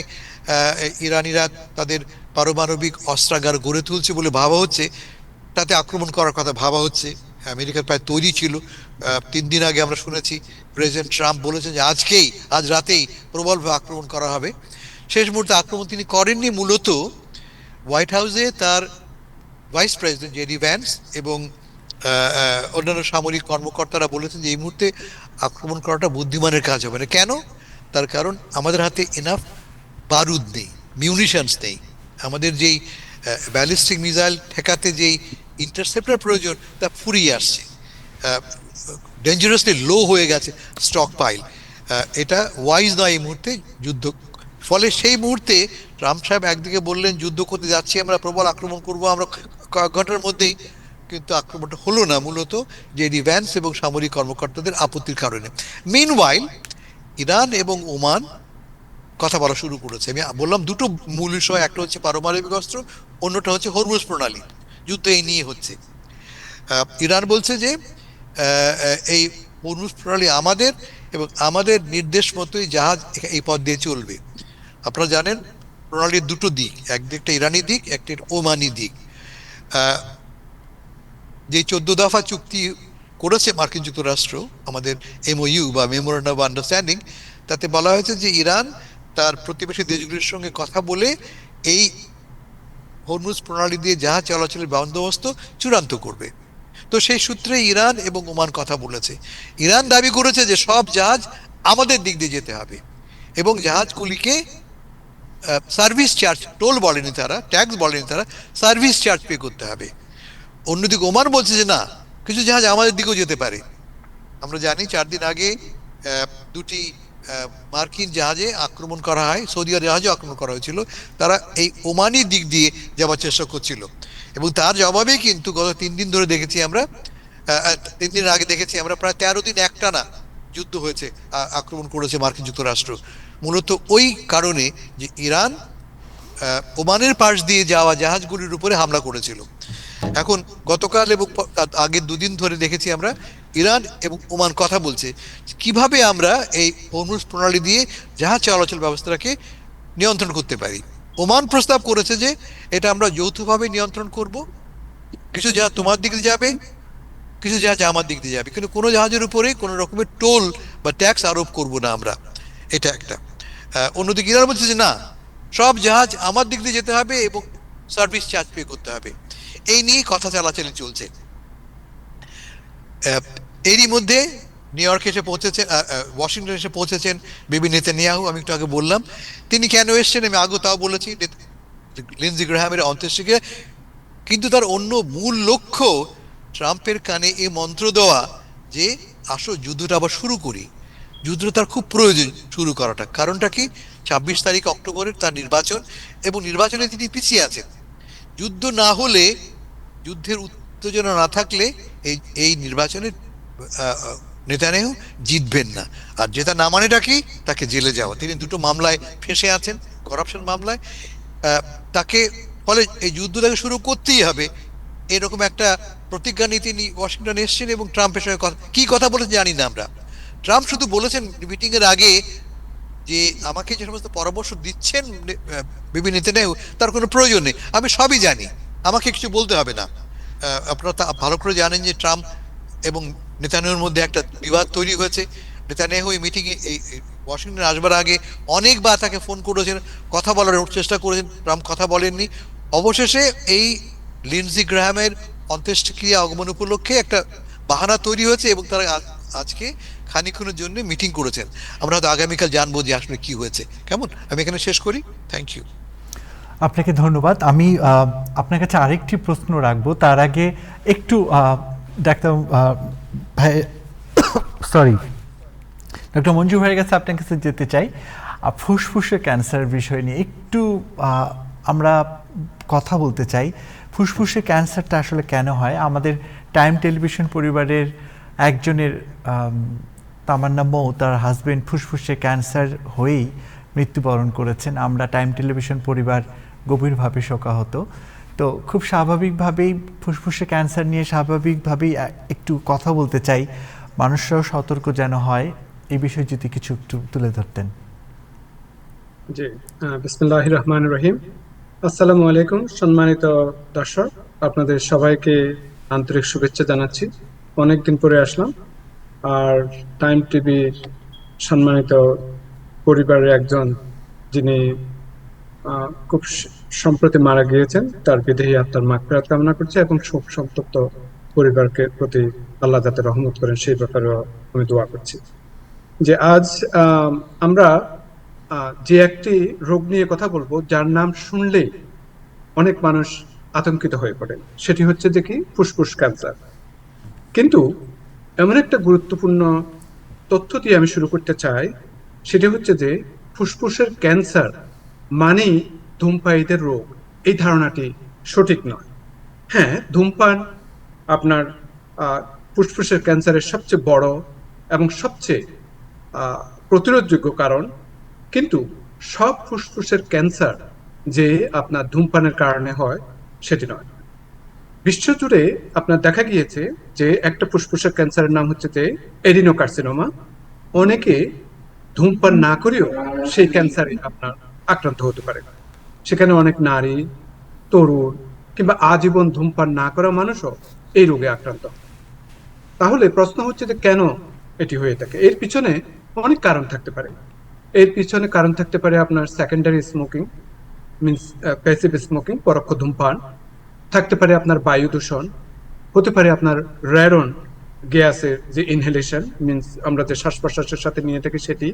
ইরানিরা তাদের পারমাণবিক অস্ত্রাগার গড়ে তুলছে বলে ভাবা হচ্ছে, তাতে আক্রমণ করার কথা ভাবা হচ্ছে। আমেরিকার প্রায় তৈরি ছিল। 3 দিন আগে আমরা শুনেছি প্রেসিডেন্ট ট্রাম্প বলেছেন যে আজ রাতেই প্রবলভাবে আক্রমণ করা হবে। শেষ মুহূর্তে আক্রমণ তিনি করেননি, মূলত হোয়াইট হাউসে তার ভাইস প্রেসিডেন্ট জেডি ভ্যান্স এবং অন্যান্য সামরিক কর্মকর্তারা বলেছেন যে এই মুহূর্তে আক্রমণ করাটা বুদ্ধিমানের কাজ হবে না। কেন? তার কারণ আমাদের হাতে এনাফ বারুদ নেই, মিউনিশনস নেই। আমাদের যেই ব্যালিস্টিক মিসাইল ঠেকাতে যেই ইন্টারসেপ্টর প্রয়োজন তা ফুরিয়ে আসছে, ডেঞ্জারাসলি লো হয়ে গেছে স্টক পাইল। এটা ওয়াইজ নয় এই মুহূর্তে যুদ্ধ। ফলে সেই মুহূর্তে ট্রাম্প সাহেব একদিকে বললেন যুদ্ধ করতে যাচ্ছি আমরা, প্রবল আক্রমণ করব আমরা কয়েক ঘন্টার মধ্যেই, কিন্তু আক্রমণটা হলো না, মূলত জেডি ভ্যান্স এবং সামরিক কর্মকর্তাদের আপত্তির কারণে। মিনওয়াইল ইরান এবং ওমান কথা বলা শুরু করেছে। আমি বললাম দুটো মূল বিষয়, একটা হচ্ছে পারমাণবিক অস্ত্র, অন্যটা হচ্ছে হরমুজ প্রণালী। যুদ্ধ এই নিয়ে হচ্ছে। ইরান বলছে যে এই হরমুজ প্রণালী আমাদের, এবং আমাদের নির্দেশ মতোই জাহাজ এই পথ দিয়ে চলবে। আপনারা জানেন প্রণালীর দুটো দিক, একদিকটা ইরানি দিক, একটি ওমানি দিক। যে 14 দফা চুক্তি করেছে মার্কিন যুক্তরাষ্ট্র, আমাদের MOU বা মেমোরেন্ডাম অফ আন্ডারস্ট্যান্ডিং, তাতে বলা হয়েছে যে ইরান তার প্রতিবেশী দেশগুলির সঙ্গে কথা বলে এই হরমুজ প্রণালী দিয়ে জাহাজ চলাচলের বন্দোবস্ত চূড়ান্ত করবে। তো সেই সূত্রে ইরান এবং ওমান কথা বলেছে। ইরান দাবি করেছে যে সব জাহাজ আমাদের দিক দিয়ে যেতে হবে, এবং জাহাজগুলিকে সার্ভিস চার্জ, টোল বলেনি তারা, ট্যাক্স বলেনি তারা, সার্ভিস চার্জ পে করতে হবে। অন্যদিকে ওমান বলছে যে না, কিছু জাহাজ আমাদের দিকেও যেতে পারে। আমরা জানি 4 দিন আগে দুটি মার্কিন জাহাজে আক্রমণ করা হয়, সৌদি আরব জাহাজে আক্রমণ করা হয়েছিল। তারা এই ওমানি দিক দিয়ে যাওয়ার চেষ্টা করছিল, এবং তার জবাবে কিন্তু গত 3 দিন ধরে দেখেছি আমরা, 3 দিন আগে দেখেছি আমরা, প্রায় 13 দিন একটানা যুদ্ধ হয়েছে, আক্রমণ করেছে মার্কিন যুক্তরাষ্ট্র, মূলত ওই কারণে যে ইরান ওমানের পাশ দিয়ে যাওয়া জাহাজগুলির উপরে হামলা করেছিল। এখন গতকাল এবং আগের 2 দিন ধরে দেখেছি আমরা ইরান এবং ওমান কথা বলছে কিভাবে আমরা এই হরমুজ প্রণালী দিয়ে জাহাজ চলাচল ব্যবস্থাটাকে নিয়ন্ত্রণ করতে পারি। ওমান প্রস্তাব করেছে যে এটা আমরা যৌথভাবে নিয়ন্ত্রণ করব, কিছু জাহাজ তোমার দিক দিয়ে যাবে, কিছু জাহাজ আমার দিক দিয়ে যাবে, কিন্তু কোনো জাহাজের উপরে কোনো রকমের টোল বা ট্যাক্স আরোপ করব না আমরা। এটা একটা। অন্যদিকে ইরান বলছে যে না, সব জাহাজ আমার দিক দিয়ে যেতে হবে এবং সার্ভিস চার্জ পে করতে হবে। এই নিয়ে কথা চালাচালি চলছে। এরই মধ্যে নিউ ইয়র্কে এসে পৌঁছেছেন, ওয়াশিংটন এসে পৌঁছেছেন বিবি নেতানিয়াহু। আমি একটু আগে বললাম তিনি কেন এসছেন, আমি আগে তাও বলেছি, লিন্ডসি গ্রাহামের অন্ত্যেষ্টিক্রিয়া। কিন্তু তার অন্য মূল লক্ষ্য ট্রাম্পের কানে এই মন্ত্র দেওয়া যে আসো যুদ্ধটা আবার শুরু করি। যুদ্ধটা তার খুব প্রয়োজন শুরু করাটা। কারণটা কি? 26 তারিখ অক্টোবরের তার নির্বাচন, এবং নির্বাচনে তিনি পিছিয়ে আছেন। যুদ্ধ না হলে, যুদ্ধের উত্তেজনা না থাকলে এই নির্বাচনে নেতানিয়াহু জিতবেন না। আর যেটা না মানেটা কি? তাকে জেলে যাওয়া। তিনি 2টো মামলায় ফেঁসে আছেন, করাপশন মামলায়। তাকে ফলে এই যুদ্ধটাকে শুরু করতেই হবে, এরকম একটা প্রতিজ্ঞা নিয়ে তিনি ওয়াশিংটনে এসেছেন, এবং ট্রাম্পের সঙ্গে কি কথা বলেছেন জানি না আমরা। ট্রাম্প শুধু বলেছেন মিটিং এর আগে যে আমাকে যে সমস্ত পরামর্শ দিচ্ছেন বিবি নেতানিয়াহু তার কোনো প্রয়োজন নেই, আমি সবই জানি, আমাকে কিছু বলতে হবে না। আপনারা ভালো করে জানেন যে ট্রাম্প এবং নেতানিয়াহুর মধ্যে একটা বিবাদ তৈরি হয়েছে। নেতানিয়াহু এই মিটিংয়ে, এই ওয়াশিংটনে আসবার আগে অনেকবার তাকে ফোন করেছেন, কথা বলার চেষ্টা করেছেন, ট্রাম্প কথা বলেননি। অবশেষে এই লিন্ডসি গ্রাহামের অন্ত্যেষ্টিক্রিয়া আগমন উপলক্ষে একটা বাহানা তৈরি হয়েছে, এবং তারা আজকে খানিকক্ষণের জন্য মিটিং করেছেন। আমরা হয়তো আগামীকাল জানবো যে আসলে কি হয়েছে। কেমন, আমি এখানে শেষ করি। Thank you. আপনাকে ধন্যবাদ। আমি আপনার কাছে আরেকটি প্রশ্ন রাখবো, তার আগে একটু ডাক্তার ভাই সরি ডক্টর মঞ্জু ভাইয়ের কাছে আপনার কাছে যেতে চাই। ফুসফুসের ক্যান্সার বিষয় নিয়ে একটু আমরা কথা বলতে চাই। ফুসফুসের ক্যান্সারটা আসলে কেন হয়? আমাদের টাইম টেলিভিশন পরিবারের একজনের তামান্না মৌ, তার হাজবেন্ড ফুসফুসে ক্যান্সার হয়েই মৃত্যুবরণ করেছেন। আমরা টাইম টেলিভিশন পরিবার গভীরভাবে শোকাহত। তো খুব স্বাভাবিকভাবেই ফুসফুসে ক্যান্সার নিয়ে স্বাভাবিকভাবেই একটু কথা বলতে চাই, মানুষরাও সতর্ক যেন হয়। এই বিষয়ে যদি কিছু একটু তুলে ধরতেন। জি, বিসমিল্লাহির রহমানির রহিম। আসসালামু আলাইকুম সম্মানিত দর্শক, আপনাদের সবাইকে আন্তরিক শুভেচ্ছা জানাচ্ছি। অনেকদিন পরে আসলাম। আর টাইম টিভির সম্মানিত পরিবারের একজন, যিনি খুব সম্প্রতি মারা গিয়েছেন, তার বিদেহী আত্মার মাগফিরাত কামনা করছি এবং শোক সন্তপ্ত পরিবারকে প্রতি আল্লাহ যাতে রহমত করেন সেই ব্যাপারেও আমি দোয়া করছি। যে আজ আমরা যে একটি রোগ নিয়ে কথা বলবো, যার নাম শুনলেই অনেক মানুষ আতঙ্কিত হয়ে পড়ে, সেটি হচ্ছে যে কি ফুসফুস ক্যান্সার। কিন্তু এমন একটা গুরুত্বপূর্ণ তথ্য দিয়ে আমি শুরু করতে চাই, সেটি হচ্ছে যে ফুসফুসের ক্যান্সার মানেই ধূমপায়ীদের রোগ, এই ধারণাটি সঠিক নয়। হ্যাঁ, ধূমপান আপনার ফুসফুসের ক্যান্সারের সবচেয়ে বড় এবং সবচেয়ে প্রতিরোধযোগ্য কারণ, কিন্তু সব ফুসফুসের ক্যান্সার যে আপনার ধূমপানের কারণে হয় সেটি নয়। বিশ্বজুড়ে আপনার দেখা গিয়েছে যে একটা ফুসফুসের ক্যান্সারের নাম হচ্ছে যে এডিনোকার্সিনোমা। অনেকে ধূমপান না করেও সেই ক্যান্সারে আপনার আক্রান্ত হতে পারে। সেখানে অনেক নারী, তরুণ কিংবা আজীবন ধূমপান না করা মানুষও এই রোগে আক্রান্ত। তাহলে প্রশ্ন হচ্ছে যে কেন এটি হয়ে থাকে? এর পিছনে অনেক কারণ থাকতে পারে। এর পিছনে কারণ থাকতে পারে আপনার secondary smoking, means passive smoking, পরোক্ষ ধূমপান। থাকতে পারে আপনার বায়ু দূষণ, হতে পারে আপনার রেরন গ্যাসের যে ইনহেলেশন, মিনস আমরা যে শ্বাস প্রশ্বাসের সাথে নিয়ে থাকি সেটি।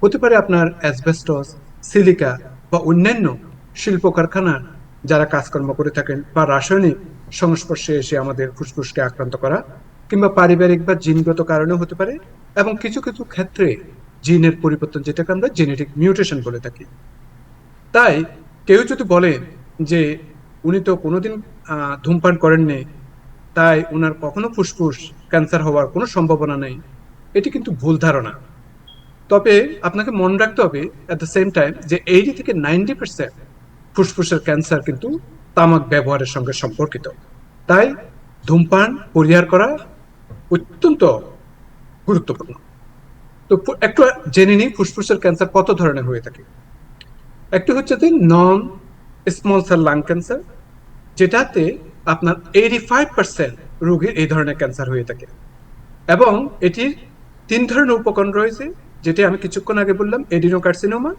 হতে পারে আপনার অ্যাসবেস্টস, সিলিকা বা অন্যান্য শিল্প কারখানার যারা কাজকর্ম করে থাকেন, বা রাসায়নিক সংস্পর্শে এসে আমাদের ফুসফুসকে আক্রান্ত করা, কিংবা পারিবারিক বা জিনগত কারণেও হতে পারে। এবং কিছু কিছু ক্ষেত্রে জিনের পরিবর্তন, যেটাকে আমরা জেনেটিক মিউটেশন বলে থাকি। তাই কেউ যদি বলেন যে উনি তো কোনোদিন ধূমপান করেননি, তাই উনার কখনো ফুসফুস ক্যান্সার হওয়ার কোনো সম্ভাবনা নেই, এটি কিন্তু ভুল ধারণা। তবে আপনাকে মনে রাখতে হবে এট দ্য সেম টাইম যে 80 থেকে 90% ফুসফুসের ক্যান্সার কিন্তু তামাক ব্যবহারের সঙ্গে সম্পর্কিত। তাই ধূমপান পরিহার করা অত্যন্ত গুরুত্বপূর্ণ। তো একটু জেনে নিই ফুসফুসের ক্যান্সার কত ধরনের হয়ে থাকে। একটি হচ্ছে যে non small cell lung cancer, যেটাতে আপনার 85% রোগীর এই ধরনের ক্যান্সার হয়ে থাকে। এবং এটির 3 ধরনের উপকরণ রয়েছে, যেটি আমি কিছুক্ষণ আগে বললাম। এডিনোকার্সিনোমা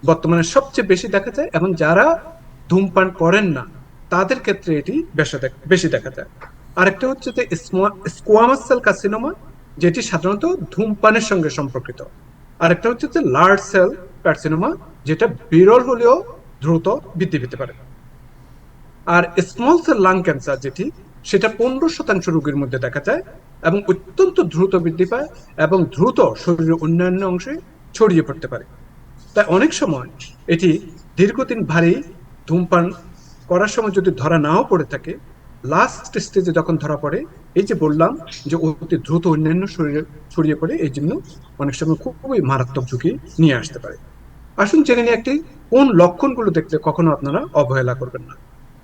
বর্তমানে সবচেয়ে বেশি দেখা যায়, এবং যারা ধূমপান করেন না তাদের ক্ষেত্রে এটি বেশি দেখা যায়। আরেকটা হচ্ছে যে স্কোয়ামাস সেল কার্সিনোমা, যেটি সাধারণত ধূমপানের সঙ্গে সম্পর্কিত। আরেকটা হচ্ছে যে লার্জ সেল কার্সিনোমা, যেটা বিরল হলেও দ্রুত বৃদ্ধি পেতে পারে। আর স্মল সেল লাং ক্যান্সার যেটি, সেটা 15% রোগীর মধ্যে দেখা যায় এবং অত্যন্ত দ্রুত বৃদ্ধি পায় এবং দ্রুত শরীরের অন্যান্য অংশে ছড়িয়ে পড়তে পারে। তাই অনেক সময় এটি দীর্ঘদিন ভারী ধূমপান করার সময় যদি ধরা নাও পড়ে থাকে, লাস্ট স্টেজে যখন ধরা পড়ে, এই যে বললাম যে অতি দ্রুত অন্যান্য শরীরে ছড়িয়ে পড়ে, এই জন্য অনেক সময় খুবই মারাত্মক ঝুঁকি নিয়ে আসতে পারে। আসুন জেনে নিই একটি কোন লক্ষণগুলো দেখলে কখনো আপনারা অবহেলা করবেন না।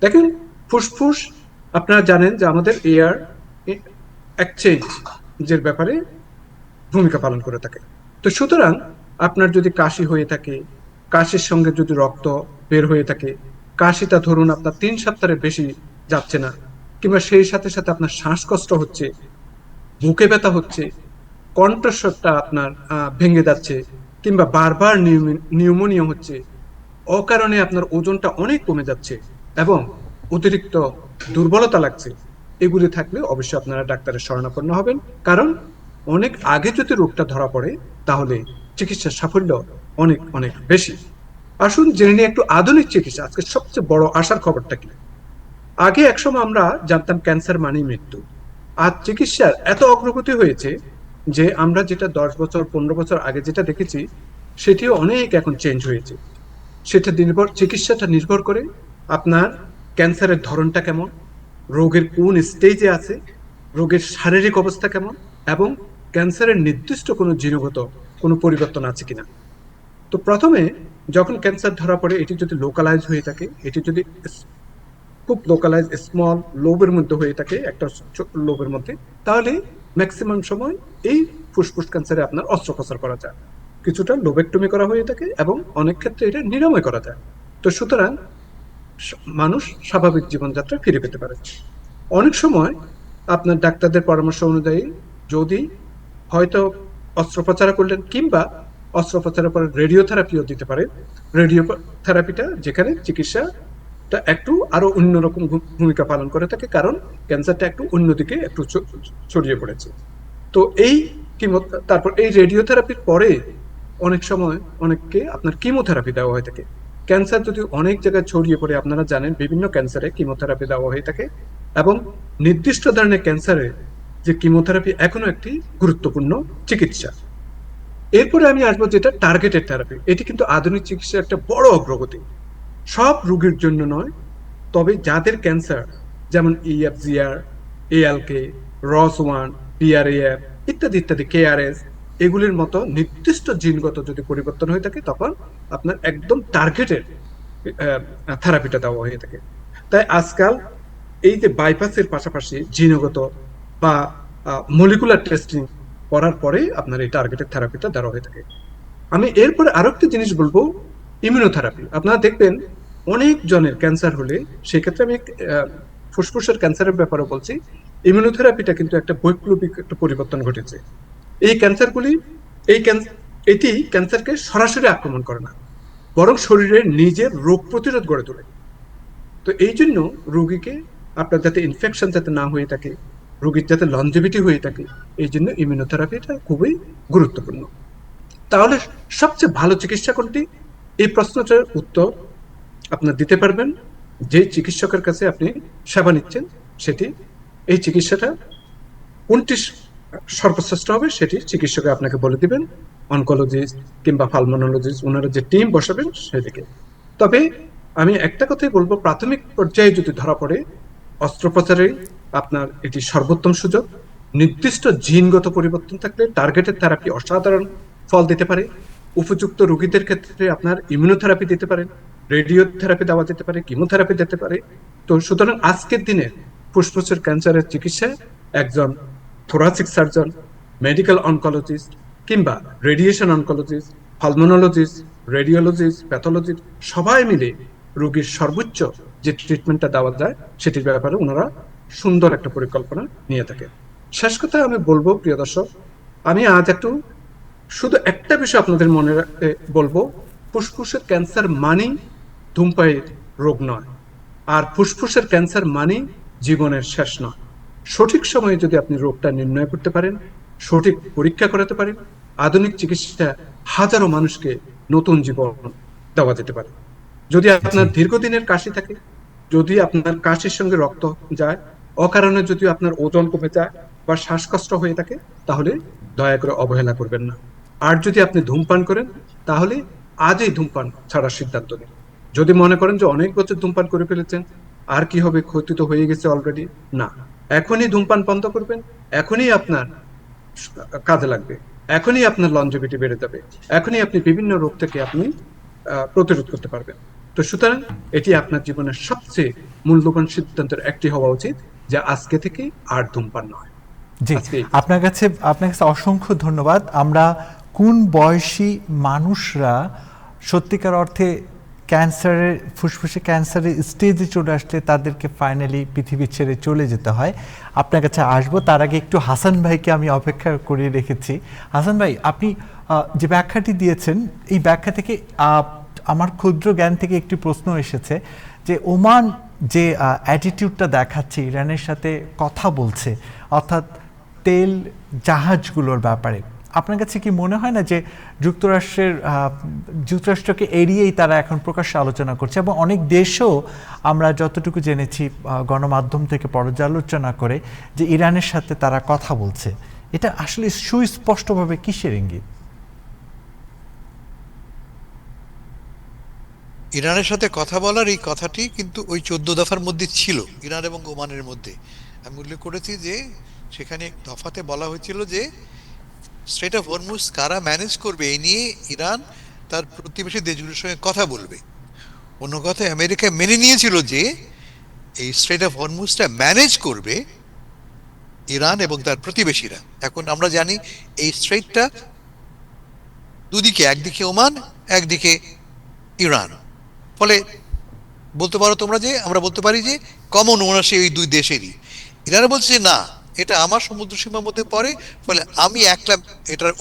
দেখেন, ফুসফুস আপনারা জানেন যে আমাদের এয়ার এক্সচেঞ্জের ব্যাপারে ভূমিকা পালন করে থাকে। তো সুতরাং আপনার যদি কাশি হয়ে থাকে, কাশির সঙ্গে যদি রক্ত বের হয়ে থাকে, কাশিটা ধরুন আপনার 3 সপ্তাহের বেশি যাচ্ছে না, কিংবা সেই সাথে সাথে আপনার শ্বাসকষ্ট হচ্ছে, বুকে ব্যথা হচ্ছে, কণ্ঠস্বরটা আপনার ভেঙে যাচ্ছে, কিংবা বারবার নিউমোনিয়া হচ্ছে, অকারণে আপনার ওজনটা অনেক কমে যাচ্ছে এবং অতিরিক্ত দুর্বলতা লাগছে, এগুলি থাকলে অবশ্যই আপনারা ডাক্তারের শরণাপন্ন হবেন। কারণ অনেক আগে যদি রোগটা ধরা পড়ে তাহলে চিকিৎসার সাফল্য অনেক অনেক বেশি। আসুন জেনে নিই একটু আধুনিক চিকিৎসা আজকে সবচেয়ে বড় আশার খবরটা কি। আগে একসময় আমরা জানতাম ক্যান্সার মানেই মৃত্যু। আজ চিকিৎসার এত অগ্রগতি হয়েছে যে আমরা যেটা 10 বছর 15 বছর আগে যেটা দেখেছি সেটিও অনেক এখন চেঞ্জ হয়েছে। সেটা চিকিৎসাটা নির্ভর করে আপনার ক্যান্সারের ধরনটা কেমন, রোগের কোন স্টেজে আছে, রোগের শারীরিক অবস্থা কেমন, এবং ক্যান্সারের নির্দিষ্ট কোনো জিনগত কোনো পরিবর্তন আছে কিনা। তো প্রথমে যখন ক্যান্সার ধরা পড়ে এটি যদি লোকালাইজ হয়ে থাকে, এটি যদি খুব লোকালাইজ স্মল লোবের মধ্যে হয়ে থাকে, একটা লোবের মধ্যে, তাহলে ম্যাক্সিমাম সময় এই ফুসফুস ক্যান্সারে আপনার অস্ত্রোপচার করা যায়। কিছুটা লোবেক্টমি করা হয়ে থাকে এবং অনেক ক্ষেত্রে এটা নিরাময় করা যায়। তো সুতরাং মানুষ স্বাভাবিক জীবনযাত্রা ফিরে পেতে পারে। অনেক সময় আপনার ডাক্তারদের পরামর্শ অনুযায়ী যদি হয়তো অস্ত্রোপচার করলেন কিংবা অস্ত্রোপচারের পরে রেডিওথেরাপিও দিতে পারে। রেডিওথেরাপিটা যেখানে চিকিৎসাটা একটু আরো অন্যরকম ভূমিকা পালন করে থাকে, কারণ ক্যান্সারটা একটু অন্যদিকে একটু ছড়িয়ে পড়েছে। তো এই তারপর এই রেডিওথেরাপির পরে অনেক সময় অনেককে আপনার কিমোথেরাপি দেওয়া হয়ে থাকে। ক্যান্সার যদি অনেক জায়গায় ছড়িয়ে পড়ে, আপনারা জানেন বিভিন্ন ক্যান্সারে কিমোথেরাপি দেওয়া হয়ে থাকে, এবং নির্দিষ্ট ধরনের ক্যান্সারে যে কিমোথেরাপি এখনো একটি গুরুত্বপূর্ণ চিকিৎসা। এরপরে আমি আসবো যেটা টার্গেটেড থেরাপি। এটি কিন্তু আধুনিক চিকিৎসার একটা বড় অগ্রগতি। সব রোগীর জন্য নয়, তবে যাদের ক্যান্সার যেমন EFGR, ALK, ROS1, PRAF ইত্যাদি ইত্যাদি, KRS, এগুলির মতো নির্দিষ্ট জিনগত যদি পরিবর্তন হয়ে থাকে তখন আপনার একদম টার্গেটেড থেরাপিটা দেওয়া হয়ে থাকে। তাই আজকাল এই যে বাইপাসের পাশাপাশি জিনগত বা মলিকুলার টেস্টিং করার পরে আপনার এই টার্গেটেড থেরাপিটা দেওয়া হয়ে থাকে। আমি এরপরে আরো একটা জিনিস বলবো, ইমিউনোথেরাপি। আপনারা দেখবেন অনেক জনের ক্যান্সার হলে, সেক্ষেত্রে আমি ফুসফুসের ক্যান্সারের ব্যাপারে বলছি, ইমিউনোথেরাপিটা কিন্তু একটা বৈপ্লবিক একটা পরিবর্তন ঘটেছে। এই ক্যান্সারগুলি এটি ক্যান্সারকে সরাসরি আক্রমণ করে না, বরং শরীরের নিজের রোগ প্রতিরোধ গড়ে তোলে। তো এই জন্য রোগীকে আপনার যাতে ইনফেকশন যাতে না হয়ে থাকে, রোগীর যাতে লনজিভিটি হয়ে থাকে, এই জন্য ইমিউনোথেরাপিটা খুবই গুরুত্বপূর্ণ। তাহলে সবচেয়ে ভালো চিকিৎসা কোনটি? এই প্রশ্নটার উত্তর আপনার দিতে পারবেন যে চিকিৎসকের কাছে আপনি সেবা নিচ্ছেন, সেটি এই চিকিৎসাটা কোনটি সর্বশ্রেষ্ঠ হবে সেটি চিকিৎসক আপনাকে বলে দিবেন, অনকোলজিস্ট কিংবা পালমোনোলজিস্ট, ওনারা যে টিম বসাবেন সেদিকে। তবে আমি একটা কথাই বলবো, প্রাথমিক পর্যায়ে যদি ধরা পড়ে অস্ত্রোপচারে আপনার এটি সর্বোত্তম সুযোগ। নির্দিষ্ট জিনগত পরিবর্তন থাকলে টার্গেটেড থেরাপি অসাধারণ ফল দিতে পারে। উপযুক্ত রোগীদের ক্ষেত্রে আপনার ইমিউনোথেরাপি দিতে পারেন, রেডিওথেরাপি দেওয়া যেতে পারে, কিমোথেরাপি দিতে পারে। তো সুতরাং আজকের দিনে ফুসফুসের ক্যান্সারের চিকিৎসায় একজন থোরাসিক সার্জন, মেডিকেল অনকোলজিস্ট কিংবা radiation oncologist, pulmonologist, radiologist, pathologist সবাই মিলে রোগীর সর্বোচ্চ যে ট্রিটমেন্টটা দেওয়া যায় সেটির ব্যাপারে ওনারা সুন্দর একটা পরিকল্পনা নিয়ে থাকে। শেষ কথা আমি বলবো প্রিয় দর্শক, আমি আজ শুধু একটা বিষয় আপনাদের মনে রাখতে বলবো, ফুসফুসের ক্যান্সার মানেই ধূমপায়ীর রোগ নয়, আর ফুসফুসের ক্যান্সার মানেই জীবনের শেষ নয়। সঠিক সময়ে যদি আপনি রোগটা নির্ণয় করতে পারেন, সঠিক পরীক্ষা করাতে পারেন, আধুনিক চিকিৎসা হাজারো মানুষকে নতুন জীবন দেওয়া যেতে পারে। যদি আপনার দীর্ঘদিনের কাশি থাকে, যদি আপনার কাশির সঙ্গে রক্ত যায়, অকারণে যদি আপনার ওজন কমে যায় বা শ্বাসকষ্ট হয়ে থাকে, তাহলে দয়া করে অবহেলা করবেন না। আর যদি আপনি ধূমপান করেন, তাহলে আজই ধূমপান ছাড়ার সিদ্ধান্ত নিন। যদি মনে করেন যে অনেক বছর ধূমপান করে ফেলেছেন, আর কি হবে, ক্ষতি তো হয়ে গেছে অলরেডি, না, এখনই ধূমপান বন্ধ করবেন, এখনই আপনার কাজে লাগবে, এখনই আপনার লনজিভিটি বেড়ে যাবে, এখনই আপনি বিভিন্ন রোগ থেকে আপনি প্রতিরোধ করতে পারবেন। তো সুতরাং এটি আপনার জীবনের সবচেয়ে মূল্যবান সিদ্ধান্তের একটি হওয়া উচিত, যে আজকে থেকে আর ধূমপান নয়। জি, আপনার কাছে অসংখ্য ধন্যবাদ। আমরা কোন বয়সী মানুষরা সত্যিকার অর্থে ক্যান্সারের, ফুসফুসে ক্যান্সারের স্টেজে চলে আসলে তাদেরকে ফাইনালি পৃথিবী ছেড়ে চলে যেতে হয়, আপনার কাছে আসবো। তার আগে একটু হাসান ভাইকে আমি অপেক্ষা করে রেখেছি। হাসান ভাই, আপনি যে ব্যাখ্যাটি দিয়েছেন, এই ব্যাখ্যা থেকে আমার ক্ষুদ্র জ্ঞান থেকে একটি প্রশ্ন এসেছে যে ওমান যে অ্যাটিটিউডটা দেখাচ্ছে, ইরানের সাথে কথা বলছে, অর্থাৎ তেল জাহাজগুলোর ব্যাপারে আপনার কাছে কি মনে হয় না যে যুক্তরাষ্ট্রকে এড়িয়েই তারা এখন প্রকাশ্যে আলোচনা করছে, এবং অনেক দেশও আমরা যতটুকু জেনেছি গণমাধ্যম থেকে পর্যালোচনা করে যে ইরানের সাথে তারা কথা বলছে, এটা আসলে সুস্পষ্টভাবে কিসের ইঙ্গিত? ইরানের সাথে কথা বলার এই কথাটি কিন্তু ওই 14 দফার মধ্যে ছিল, ইরান এবং ওমানের মধ্যে। আমি উল্লেখ করেছি যে সেখানে দফাতে বলা হয়েছিল যে স্ট্রেট অফ হরমুজ কারা ম্যানেজ করবে এই নিয়ে ইরান তার প্রতিবেশী দেশগুলোর সঙ্গে কথা বলবে। অন্য কথায় আমেরিকা মেনে নিয়েছিল যে এই স্ট্রেট অফ হরমুজটা ম্যানেজ করবে ইরান এবং তার প্রতিবেশীরা। এখন আমরা জানি এই স্ট্রেটটা দুদিকে, একদিকে ওমান, একদিকে ইরান। ফলে বলতে পারো তোমরা যে আমরা বলতে পারি যে কমন ওনারশিপ এই দুই দেশেরই। ইরান বলছে যে না, এটা আমার সমুদ্র সীমার মধ্যে পড়ে, ফলে আমি একলা এটার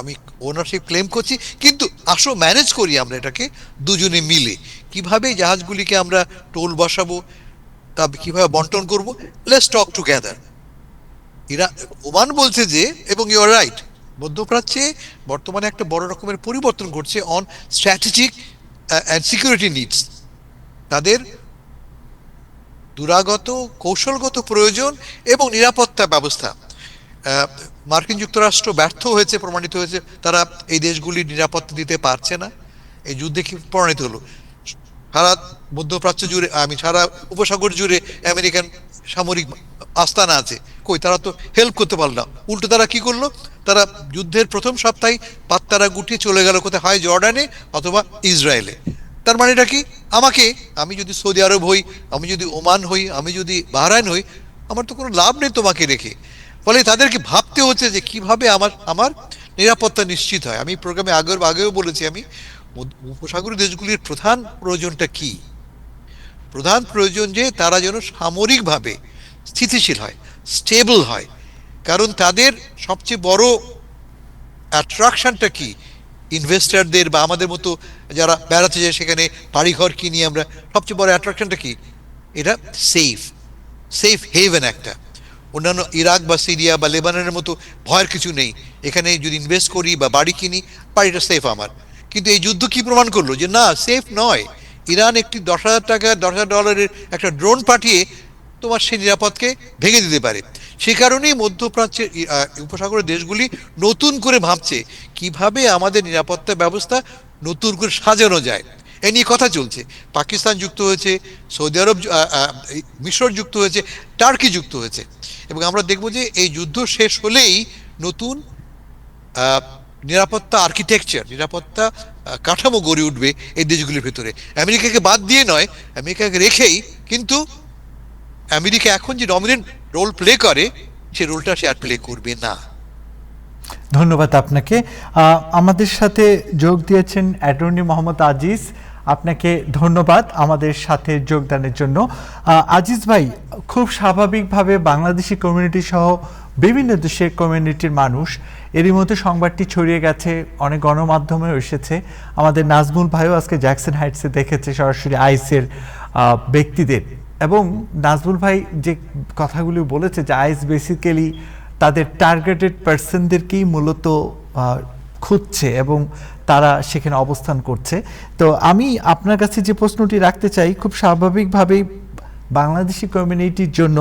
আমি ওনারশিপ ক্লেম করছি, কিন্তু আসো ম্যানেজ করি আমরা এটাকে দুজনে মিলে। কিভাবে জাহাজগুলিকে আমরা টোল বসাবো, তা কিভাবে বন্টন করবো, লেটস টক টুগেদার। ওমান বলছে যে, এবং ইউ আর রাইট, মধ্যপ্রাচ্যে বর্তমানে একটা বড় রকমের পরিবর্তন ঘটছে on strategic and security needs. তাদের দুরাগত কৌশলগত প্রয়োজন এবং নিরাপত্তা ব্যবস্থা। মার্কিন যুক্তরাষ্ট্র ব্যর্থ হয়েছে, প্রমাণিত হয়েছে, তারা এই দেশগুলির নিরাপত্তা দিতে পারছে না। এই যুদ্ধে কি প্রমাণিত হলো? সারা মধ্যপ্রাচ্য জুড়ে, সারা উপসাগর জুড়ে আমেরিকান সামরিক আস্তানা আছে, কই তারা তো হেল্প করতে পারল না। উল্টো তারা কি করলো, তারা যুদ্ধের প্রথম সপ্তাহে পাত্তারা গুটিয়ে চলে গেল কোথায়, হয় জর্ডানে অথবা ইসরায়েলে। তার মানে এটা কি, আমি যদি সৌদি আরব হই, আমি যদি ওমান হই, আমি যদি বাহরাইন হই, আমার তো কোনো লাভ নেই তোমাকে রেখে। ফলে তাদেরকে ভাবতে হচ্ছে যে কিভাবে আমার নিরাপত্তা নিশ্চিত হয়। আমি প্রোগ্রামে আগেও বলেছি, আমি উপসাগরীয় দেশগুলির প্রধান প্রয়োজনটা কি? প্রধান প্রয়োজন যে তারা যেন সামরিকভাবে স্থিতিশীল হয়, স্টেবল হয়। কারণ তাদের সবচেয়ে বড় অ্যাট্রাকশনটা কি? ইনভেস্টারদের বা আমাদের মতো যারা বেড়াতে যায় সেখানে বাড়িঘর কিনি আমরা, সবচেয়ে বড় অ্যাট্রাকশনটা কি? এটা সেফ হেভেন একটা। অন্যান্য ইরাক বা সিরিয়া বা লেবাননের মতো ভয়ের কিছু নেই। এখানে যদি ইনভেস্ট করি বা বাড়ি কিনি, বাড়িটা সেফ আমার। কিন্তু এই যুদ্ধ কি প্রমাণ করলো যে না, সেফ নয়। ইরান একটি $10,000 একটা ড্রোন পাঠিয়ে তোমার সেই নিরাপদকে ভেঙে দিতে পারে। সে কারণেই মধ্যপ্রাচ্যের উপসাগরের দেশগুলি নতুন করে ভাবছে কিভাবে আমাদের নিরাপত্তা ব্যবস্থা নতুন করে সাজানো যায়। এ নিয়ে কথা চলছে। পাকিস্তান যুক্ত হয়েছে, সৌদি আরব, মিশর যুক্ত হয়েছে, টার্কি যুক্ত হয়েছে। এবং আমরা দেখব যে এই যুদ্ধ শেষ হলেই নতুন নিরাপত্তা আর্কিটেকচার, নিরাপত্তা কাঠামো গড়ে উঠবে এই দেশগুলির ভেতরে। আমেরিকাকে বাদ দিয়ে নয়, আমেরিকাকে রেখেই, কিন্তু আমেরিকা এখন যে ডমিনেন্ট রোল প্লে করে, সেই রোলটা সে আর প্লে করবে না। ধন্যবাদ আপনাকে। আমাদের সাথে যোগ দিয়েছেন অ্যাটর্নি মোহাম্মদ আজিজ, আপনাকে ধন্যবাদ আমাদের সাথে যোগদানের জন্য। আজিজ ভাই, খুব স্বাভাবিকভাবে বাংলাদেশি কমিউনিটি সহ বিভিন্ন দেশের কমিউনিটির মানুষ, এরই মধ্যে সংবাদটি ছড়িয়ে গেছে, অনেক গণমাধ্যমে এসেছে। আমাদের নাজমুল ভাইও আজকে জ্যাকসন হাইটসে দেখেছে সরাসরি আইসের ব্যক্তিদের, এবং নাজমুল ভাই যে কথাগুলি বলেছে যে আইস বেসিক্যালি তাদের টার্গেটেড পার্সনদেরকেই মূলত খুঁজছে এবং তারা সেখানে অবস্থান করছে। তো আমি আপনার কাছে যে প্রশ্নটি রাখতে চাই, খুব স্বাভাবিকভাবেই বাংলাদেশি কমিউনিটির জন্য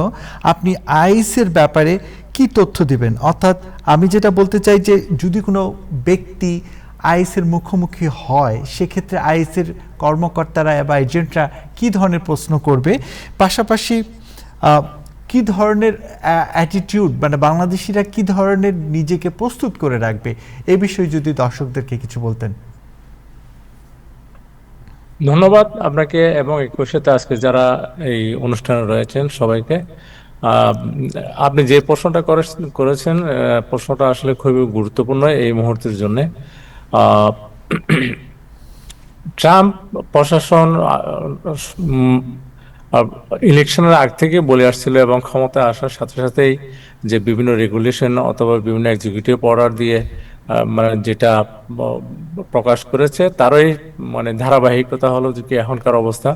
আপনি আইসের ব্যাপারে কি তথ্য দিবেন? অর্থাৎ আমি যেটা বলতে চাই যে যদি কোনো ব্যক্তি আইসের মুখোমুখি হয়, সেক্ষেত্রে আইসের কর্মকর্তারা বা এজেন্টরা কি ধরনের প্রশ্ন করবে, পাশাপাশি কি ধরনের অ্যাটিটিউড, মানে বাংলাদেশিরা কি ধরনের নিজেকে প্রস্তুত করে রাখবে, এই বিষয়ে যদি দর্শকদেরকে কিছু বলতেন। ধন্যবাদ আপনাকে এবং একুশেতে আজকে যারা এই অনুষ্ঠানে রয়েছেন সবাইকে। আপনি যে প্রশ্নটা করেছেন, প্রশ্নটা আসলে খুবই গুরুত্বপূর্ণ এই মুহূর্তের জন্য। ট্রাম্প প্রশাসন ইলেকশনের আগ থেকে বলে আসছিল এবং ক্ষমতায় আসার সাথে সাথেই যে বিভিন্ন রেগুলেশন অথবা বিভিন্ন এক্সিকিউটিভ অর্ডার দিয়ে মানে যেটা প্রকাশ করেছে, তারই মানে ধারাবাহিকতা হলো যে কি এখনকার অবস্থা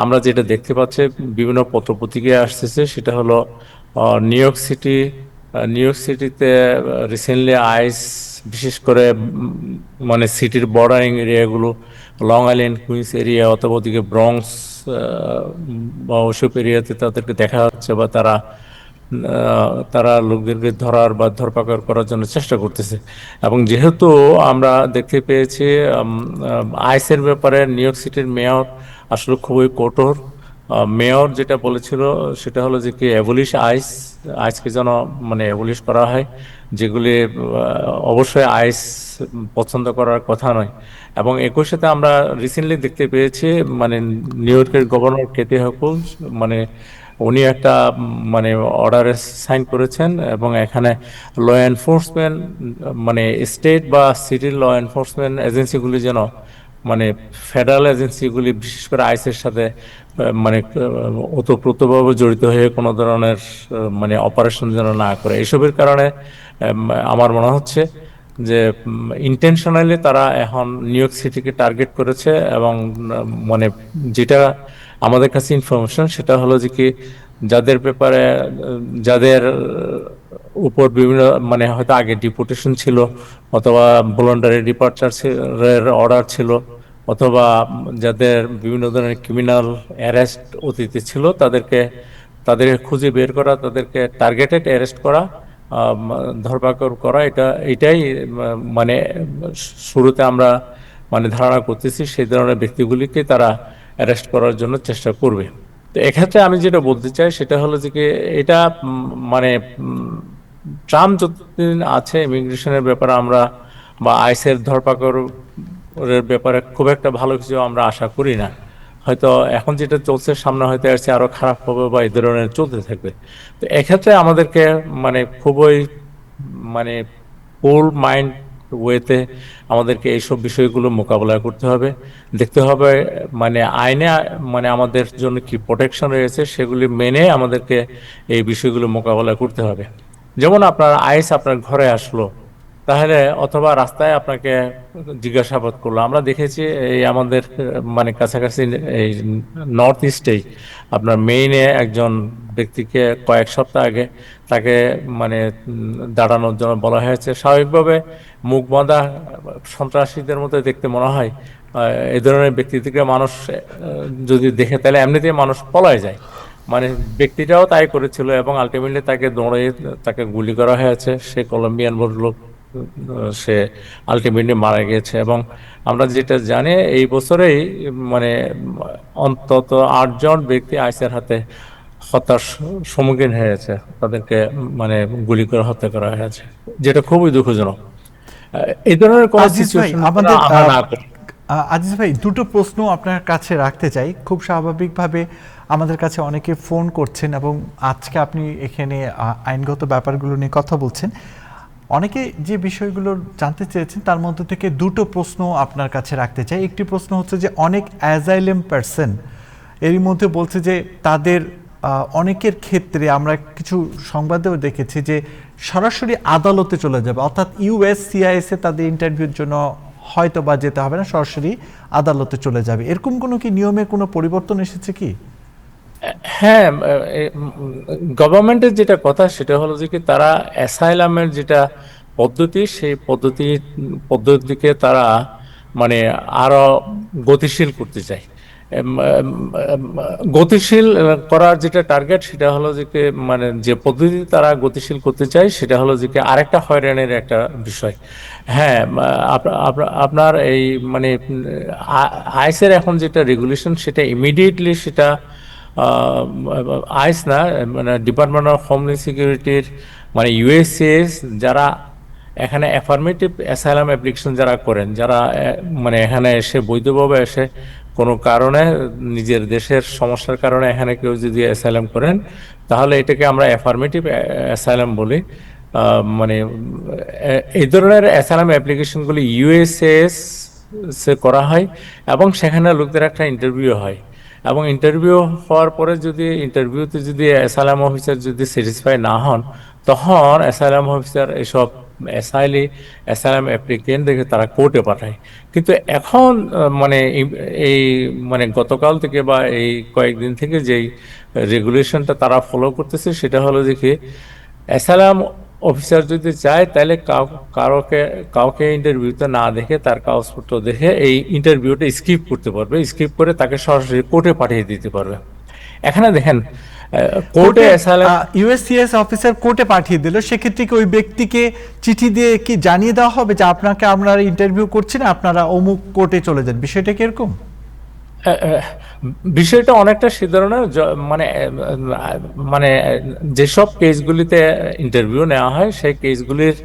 আমরা যেটা দেখতে পাচ্ছি বিভিন্ন পত্রপত্রিকায় আসতেছে, সেটা হলো New York City, New York সিটিতে রিসেন্টলি আইস, বিশেষ করে মানে সিটির বর্ডারিং এরিয়াগুলো, লং আইল্যান্ড, কুইন্স এরিয়া অথবা ওদিকে ব্রঙ্কস বা ওসব এরিয়াতে তাদেরকে দেখা যাচ্ছে, বা তারা লোকদেরকে ধরার বা ধরপাকড় করার জন্য চেষ্টা করতেছে। এবং যেহেতু আমরা দেখতে পেয়েছি আইসের ব্যাপারে নিউ ইয়র্ক সিটির মেয়র আসলে খুবই কঠোর। মেয়র যেটা বলেছিল সেটা হলো যে কি অ্যাবলিশ আইসকে যেন মানে অ্যাবলিশ করা হয়, যেগুলি অবশ্যই আইস পছন্দ করার কথা নয়। এবং একই সাথে আমরা রিসেন্টলি দেখতে পেয়েছি মানে নিউ ইয়র্কের গভর্নর কেটি হকুলস মানে উনি একটা মানে অর্ডারে সাইন করেছেন, এবং এখানে ল এনফোর্সমেন্ট মানে স্টেট বা সিটির ল এনফোর্সমেন্ট এজেন্সিগুলি যেন মানে ফেডারেল এজেন্সিগুলি বিশেষ করে আইসের সাথে মানে ওতপ্রোতভাবে জড়িত হয়ে কোনো ধরনের মানে অপারেশন যেন না করে। এসবের কারণে আমার মনে হচ্ছে যে ইন্টেনশনালি তারা এখন নিউ ইয়র্ক সিটিকে টার্গেট করেছে। এবং মানে যেটা আমাদের কাছে ইনফরমেশন সেটা হলো যে কি যাদের ব্যাপারে যাদের উপর বিভিন্ন মানে হয়তো আগে ডিপোর্টেশন ছিল, অথবা ভলান্টারি ডিপার্চারের অর্ডার ছিল, অথবা যাদের বিভিন্ন ধরনের ক্রিমিনাল অ্যারেস্ট অতীতে ছিল, তাদেরকে খুঁজে বের করা, তাদেরকে টার্গেটেড অ্যারেস্ট করা, ধরপাকড় করা, এটাই মানে শুরুতে আমরা মানে ধারণা করতেছি সেই ধরনের ব্যক্তিগুলিকে তারা অ্যারেস্ট করার জন্য চেষ্টা করবে। তো এক্ষেত্রে আমি যেটা বলতে চাই সেটা হলো যে কি এটা মানে ট্রাম্প যতদিন আছে ইমিগ্রেশনের ব্যাপারে আমরা বা আইসের ধরপাকড়ের ব্যাপারে খুব একটা ভালো কিছু আমরা আশা করি না। হয়তো এখন যেটা চলছে সামনে হয়তো এর চেয়ে আরো খারাপ হবে বা এই ধরনের চলতে থাকবে। তো এক্ষেত্রে আমাদেরকে মানে খুবই মানে কুল মাইন্ড ওয়েতে আমাদেরকে এইসব বিষয়গুলো মোকাবেলা করতে হবে, দেখতে হবে মানে আইনে মানে আমাদের জন্য কি প্রোটেকশন রয়েছে সেগুলি মেনে আমাদেরকে এই বিষয়গুলো মোকাবেলা করতে হবে। যেমন আপনার আইস আপনার ঘরে আসলো, তাহলে অথবা রাস্তায় আপনাকে জিজ্ঞাসাবাদ করলো। আমরা দেখেছি এই আমাদের মানে কাছাকাছি এই নর্থ ইস্টেই আপনার মেইনে একজন ব্যক্তিকে কয়েক সপ্তাহ আগে তাকে মানে দাঁড়ানোর জন্য বলা হয়েছে। স্বাভাবিকভাবে মুখ বাঁধা সন্ত্রাসীদের মতো দেখতে মনে হয়। এই ধরনের ব্যক্তিকে মানুষ যদি দেখে তাহলে এমনিতেই মানুষ পলায় যায়। মানে ব্যক্তিটাও তাই করেছিল, এবং আলটিমেটলি তাকে দৌড়ে তাকে গুলি করা হয়েছে। সে কলম্বিয়ান ভদ্রলোক, সে আলটিমেটলি মারা গিয়েছে। এবং আমরা যেটা জানি এই বছরেই মানে অন্তত 8 জন ব্যক্তি আইসের হাতে হত্যার সম্মুখীন হয়েছে, তাদেরকে মানে গুলি করে হত্যা করা হয়েছে, যেটা খুবই দুঃখজনক। এই ধরনের কোন আজিজ ভাই, সিচুয়েশন আমাদের আমরা না করি। আজিজ ভাই, দুটো প্রশ্ন আপনার কাছে রাখতে চাই। খুব স্বাভাবিকভাবে আমাদের কাছে অনেকে ফোন করছেন, এবং আজকে আপনি এখানে আইনগত ব্যাপারগুলো নিয়ে কথা বলছেন। অনেকে যে বিষয়গুলো জানতে চেয়েছেন তার মধ্যে থেকে দুটো প্রশ্ন আপনার কাছে রাখতে চাই। একটি প্রশ্ন হচ্ছে যে অনেক অ্যাজাইলেম পারসন এরই মধ্যে বলছে যে তাদের অনেকের ক্ষেত্রে আমরা কিছু সংবাদেও দেখেছি যে সরাসরি আদালতে চলে যাবে, অর্থাৎ ইউএসসিআইএসে তাদের ইন্টারভিউর জন্য হয়তো বা যেতে হবে না, সরাসরি আদালতে চলে যাবে। এরকম কোনো কি নিয়মে কোনো পরিবর্তন এসেছে কি? হ্যাঁ, গভর্নমেন্টের যেটা কথা সেটা হলো যে কি তারা অ্যাসাইলামের যেটা পদ্ধতি সেই পদ্ধতিকে তারা মানে আরো গতিশীল করতে চায়। গতিশীল করার যেটা টার্গেট সেটা হলো যে কি মানে যে পদ্ধতি তারা গতিশীল করতে চায় সেটা হলো যে কি আরেকটা হয়রানির একটা বিষয়। হ্যাঁ, আপনার এই মানে আইসের এখন যেটা রেগুলেশন সেটা ইমিডিয়েটলি সেটা আইস না, মানে ডিপার্টমেন্ট অফ হোমল্যান্ড সিকিউরিটির মানে ইউএসসিএস যারা এখানে অ্যাফার্মেটিভ অ্যাসাইলাম অ্যাপ্লিকেশন যারা করেন, যারা মানে এখানে এসে বৈধভাবে এসে কোনো কারণে নিজের দেশের সমস্যার কারণে এখানে কেউ যদি অ্যাসাইলাম করেন তাহলে এটাকে আমরা অ্যাফার্মেটিভ অ্যাসাইলাম বলি। মানে এই ধরনের অ্যাসাইলাম অ্যাপ্লিকেশনগুলি ইউএসএস করা হয়, এবং সেখানে লোকদের একটা ইন্টারভিউ হয়, এবং ইন্টারভিউ হওয়ার পরে যদি ইন্টারভিউতে যদি অ্যাসাইলাম অফিসার যদি স্যাটিসফাই না হন তখন অ্যাসাইলাম অফিসার এসব অ্যাসাইলাম অ্যাপ্লিকেন্টদেরকে তারা কোর্টে পাঠায়। কিন্তু এখন মানে এই মানে গতকাল থেকে বা এই কয়েকদিন থেকে যেই রেগুলেশনটা তারা ফলো করতেছে সেটা হলো যে কি অ্যাসাইলাম অফিসার যদি চায় তাহলে কাউকে ইন্টারভিউতে না দেখে তার কাগজপত্র দেখে এই ইন্টারভিউটা স্কিপ করতে পারবে, স্কিপ করে তাকে সরাসরি কোর্টে পাঠিয়ে দিতে পারবে। এখানে দেখেন কোর্টে অ্যাসাইলাম ইউএসসিএস অফিসার কোর্টে পাঠিয়ে দিল, সেক্ষেত্রে কি ওই ব্যক্তিকে চিঠি দিয়ে কি জানিয়ে দেওয়া হবে যে আপনাকে আমরা ইন্টারভিউ করছি না, আপনারা অমুক কোর্টে চলে যান, বিষয়টা কি এরকম? বিষয়টা অনেকটা সে ধরনের মানে মানে যেসব কেসগুলিতে ইন্টারভিউ নেওয়া হয় সেই কেসগুলির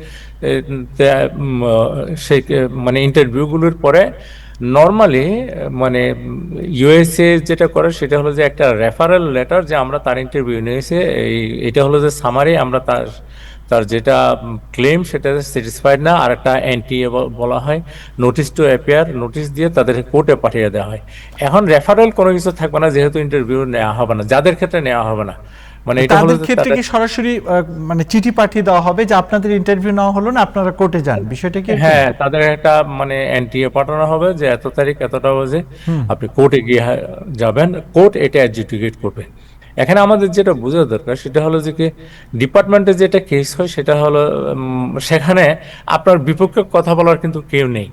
সেই মানে ইন্টারভিউগুলির পরে নর্মালি মানে ইউএসএ যেটা করে সেটা হলো যে একটা রেফারেল লেটার, যে আমরা তার ইন্টারভিউ নিয়েছি, এটা হলো যে সামারি, আমরা তার যেটা ক্লেম সেটা স্যাটিসফাইড না, আর একটা এনটিএ বলা হয়, নোটিশ টু অ্যাপিয়ার, নোটিশ দিয়ে তাদের কোর্টে পাঠিয়ে দেওয়া হয়। এখন রেফারেল কোনো কিছু থাকবে না, যেহেতু ইন্টারভিউ নেওয়া হবে না, যাদের ক্ষেত্রে নেওয়া হবে না, মানে এটা হলো তাদের যে ক্ষেত্রে কি সরাসরি মানে চিঠি পাঠিয়ে দেওয়া হবে যে আপনাদের ইন্টারভিউ নেওয়া হলো না, আপনারা কোর্টে যান, বিষয়টা কি এরকম? হ্যাঁ, তাদের একটা মানে এনটিএ পাঠানো হবে যে এত তারিখ এতটা বাজে আপনি কোর্টে গিয়ে যাবেন, কোর্ট এটা অ্যাডজুডিকেট করবে। এখানে আমাদের যেটা বোঝা দরকার সেটা হলো যে কি ডিপার্টমেন্টে যেটা কেস হয় সেটা হলো সেখানে আপনার বিপক্ষে কথা বলার কিন্তু কেউ নেই।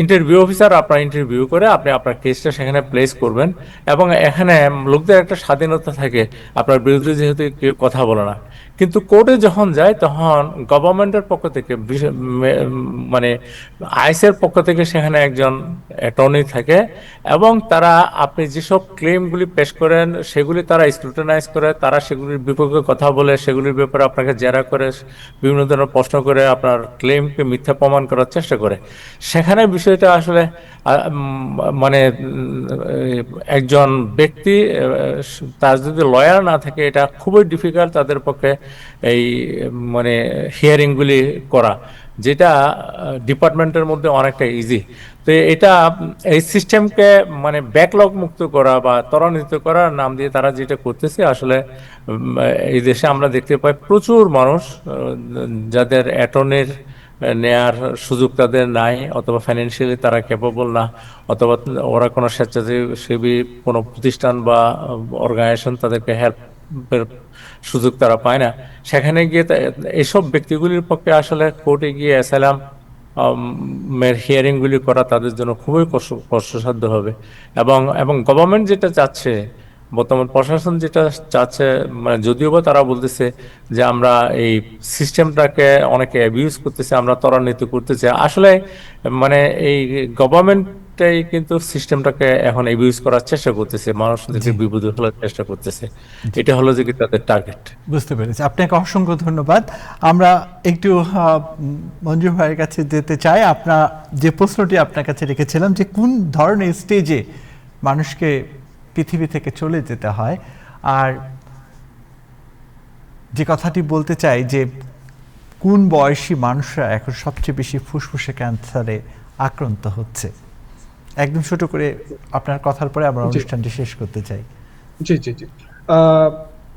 ইন্টারভিউ অফিসার আপনার ইন্টারভিউ করে আপনি আপনার কেসটা সেখানে প্লেস করবেন, এবং এখানে লোকদের একটা স্বাধীনতা থাকে, আপনার বিরুদ্ধে যেহেতু কেউ কথা বলে না। কিন্তু কোর্টে যখন যায় তখন গভর্নমেন্টের পক্ষ থেকে মানে আইসের পক্ষ থেকে সেখানে একজন অ্যাটর্নি থাকে, এবং তারা আপনি যেসব ক্লেমগুলি পেশ করেন সেগুলি তারা স্ক্রুটিনাইজ করে, তারা সেগুলির বিপক্ষে কথা বলে, সেগুলির ব্যাপারে আপনাকে জেরা করে, বিভিন্ন ধরনের প্রশ্ন করে আপনার ক্লেমকে মিথ্যা প্রমাণ করার চেষ্টা করে। সেখানে বিষয়টা আসলে মানে একজন ব্যক্তি তার যদি লয়ার না থাকে এটা খুবই ডিফিকাল্ট তাদের পক্ষে এই মানে হিয়ারিংগুলি করা, যেটা ডিপার্টমেন্টের মধ্যে অনেকটা ইজি। তো এটা এই সিস্টেমকে মানে ব্যাকলগ মুক্ত করা বা ত্বরান্বিত করার নাম দিয়ে তারা যেটা করতেছে, আসলে এই দেশে আমরা দেখতে পাই প্রচুর মানুষ যাদের অ্যাটর্নির নেয়ার সুযোগ তাদের নাই, অথবা ফাইন্যান্সিয়ালি তারা ক্যাপেবল না, অথবা ওরা কোনো স্বেচ্ছাসেবী কোনো প্রতিষ্ঠান বা অর্গানাইজেশন তাদেরকে হেল্পের সুযোগ তারা পায় না। সেখানে গিয়ে এইসব ব্যক্তিগুলির পক্ষে আসলে কোর্টে গিয়ে অ্যাসাইলাম হিয়ারিংগুলি করা তাদের জন্য খুবই কষ্টসাধ্য হবে। এবং গভর্নমেন্ট যেটা চাচ্ছে, বর্তমান প্রশাসন যেটা চাচ্ছে, মানে যদিও বা তারা বলতেছে যে আমরা এই সিস্টেমটাকে অনেকে অ্যাবিউজ করতেছে, আমরা ত্বরান্বিত করতেছি, আসলে মানে এই গভর্নমেন্টটাই কিন্তু সিস্টেমটাকে এখন অ্যাবিউজ করার চেষ্টা করতেছে, মানুষদেরকে বিপদে ফেলার চেষ্টা করতেছে। এটা হলো যে কি তাদের টার্গেট। বুঝতে পেরেছি, আপনাকে অসংখ্য ধন্যবাদ। আমরা একটু মঞ্জু ভাইয়ের কাছে যেতে চাই। আপনার যে প্রশ্নটি আপনার কাছে রেখেছিলাম যে কোন ধরনের স্টেজে মানুষকে পৃথিবী থেকে চলে যেতে হয়, আর যে কথাটি বলতে চাই যে কোন বয়সী মানুষরা এখন সবচেয়ে বেশি ফুসফুসে ক্যান্সারে আক্রান্ত হচ্ছে, একদম ছোট করে আপনার কথার পরে আমরা অনুষ্ঠানটি শেষ করতে চাই। জি জি জি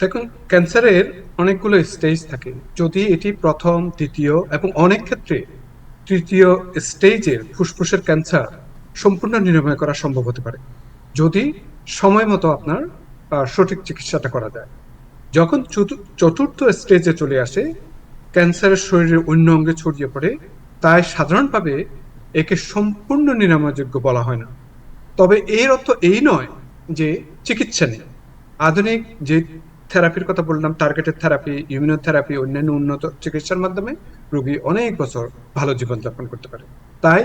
দেখুন, ক্যান্সারের অনেকগুলো স্টেজ থাকে। যদি এটি প্রথম, দ্বিতীয় এবং অনেক ক্ষেত্রে তৃতীয় স্টেজের ফুসফুসের ক্যান্সার সম্পূর্ণ নিরাময় করা সম্ভব হতে পারে যদি সময় মতো আপনার সঠিক চিকিৎসাটা করা যায়। যখন চতুর্থ স্টেজে চলে আসে, ক্যান্সারের শরীরের অন্য অঙ্গে ছড়িয়ে পড়ে, তাই সাধারণভাবে একে সম্পূর্ণ নিরাময়যোগ্য বলা হয় না। তবে এর অর্থ এই নয় যে চিকিৎসা নেই। আধুনিক যে থেরাপির কথা বললাম, টার্গেটেড থেরাপি, ইমিউনোথেরাপি, অন্যান্য উন্নত চিকিৎসার মাধ্যমে রোগী অনেক বছর ভালো জীবনযাপন করতে পারে। তাই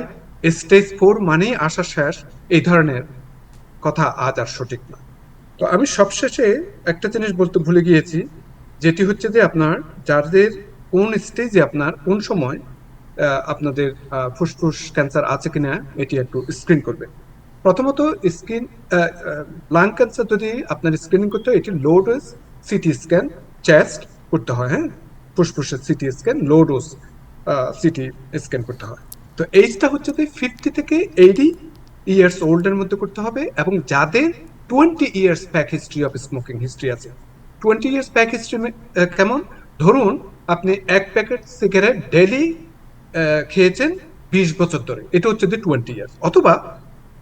স্টেজ 4 মানেই আশা শেষ, এই ধরনের কথা আজ আর সঠিক না। তো আমি সবশেষে একটা জিনিস বলতে ভুলে গিয়েছি, যেটি হচ্ছে যে আপনার যাদের কোন স্টেজে আপনার কোন সময় আপনাদের ফুসফুস ক্যান্সার আছে কিনা এটি একটু স্ক্রিন করবে। প্রথমত স্ক্রিন লাং ক্যান্সার যদি আপনার স্ক্রিনিং করতে হয়, এটি low dose CT scan chest করতে হয়। হ্যাঁ, ফুসফুসের CT scan low dose CT scan করতে হয়। তো এইজটা হচ্ছে যে 50 থেকে 80 ইয়ার্স ওল্ডের মধ্যে করতে হবে, এবং যাদের 20 years back history of smoking history আছে। 20 ইয়ার্স ব্যাক হিস্ট্রি কেমন? ধরুন আপনি এক প্যাকেট সিগারেট ডেইলি খেয়েছেন 20 বছর ধরে, এটা হচ্ছে যে 20 ইয়ার্স। অথবা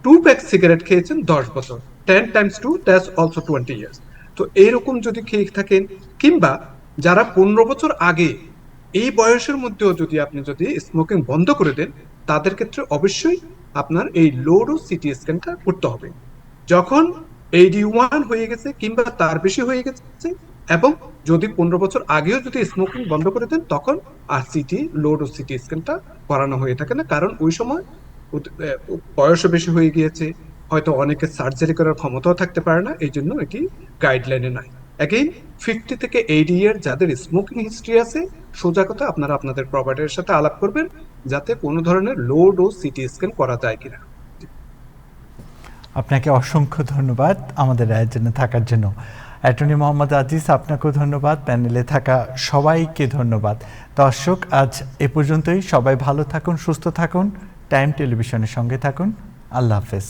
2 প্যাক সিগারেট খেয়েছেন 10 বছর, 10 times 2 দ্যাটস অলসো 20 ইয়ার্স। তো এইরকম যদি খেয়ে থাকেন, কিংবা যারা 15 বছর আগে এই বয়সের মধ্যেও যদি স্মোকিং বন্ধ করে দেন, তাদের ক্ষেত্রে অবশ্যই আপনার এই লো ডোজ সিটি স্ক্যানটা করতে হবে। যখন AD1 হয়ে গেছে কিংবা তার বেশি হয়ে গেছে, এবং যদি 15 বছর আগেও যদি স্মোকিং বন্ধ করে দেন, তখন আর লো ডোজ সিটি স্ক্যানটা করানো হয়ে থাকে না, কারণ ওই সময় বয়সও বেশি হয়ে গিয়েছে, হয়তো অনেকে সার্জারি করার ক্ষমতাও থাকতে পারে না, এই জন্য এটি গাইডলাইনে নাই। অ্যাগেইন 50 থেকে 80 ইয়ার যাদের স্মোকিং হিস্ট্রি আছে, সোজা কথা আপনারা আপনাদের প্রোভাইডারের সাথে আলাপ করবেন যাতে কোনো ধরনের লো ডোজ সিটি স্ক্যান করা যায় কিনা। আপনাকে অসংখ্য ধন্যবাদ আমাদের আয়োজনে থাকার জন্য। অ্যাটর্নি মোহাম্মদ আজিজ, আপনাকেও ধন্যবাদ, প্যানেলে থাকা সবাইকে ধন্যবাদ। দর্শক, আজ এ পর্যন্তই। সবাই ভালো থাকুন, সুস্থ থাকুন, টাইম টেলিভিশনের সঙ্গে থাকুন। আল্লাহ হাফেজ।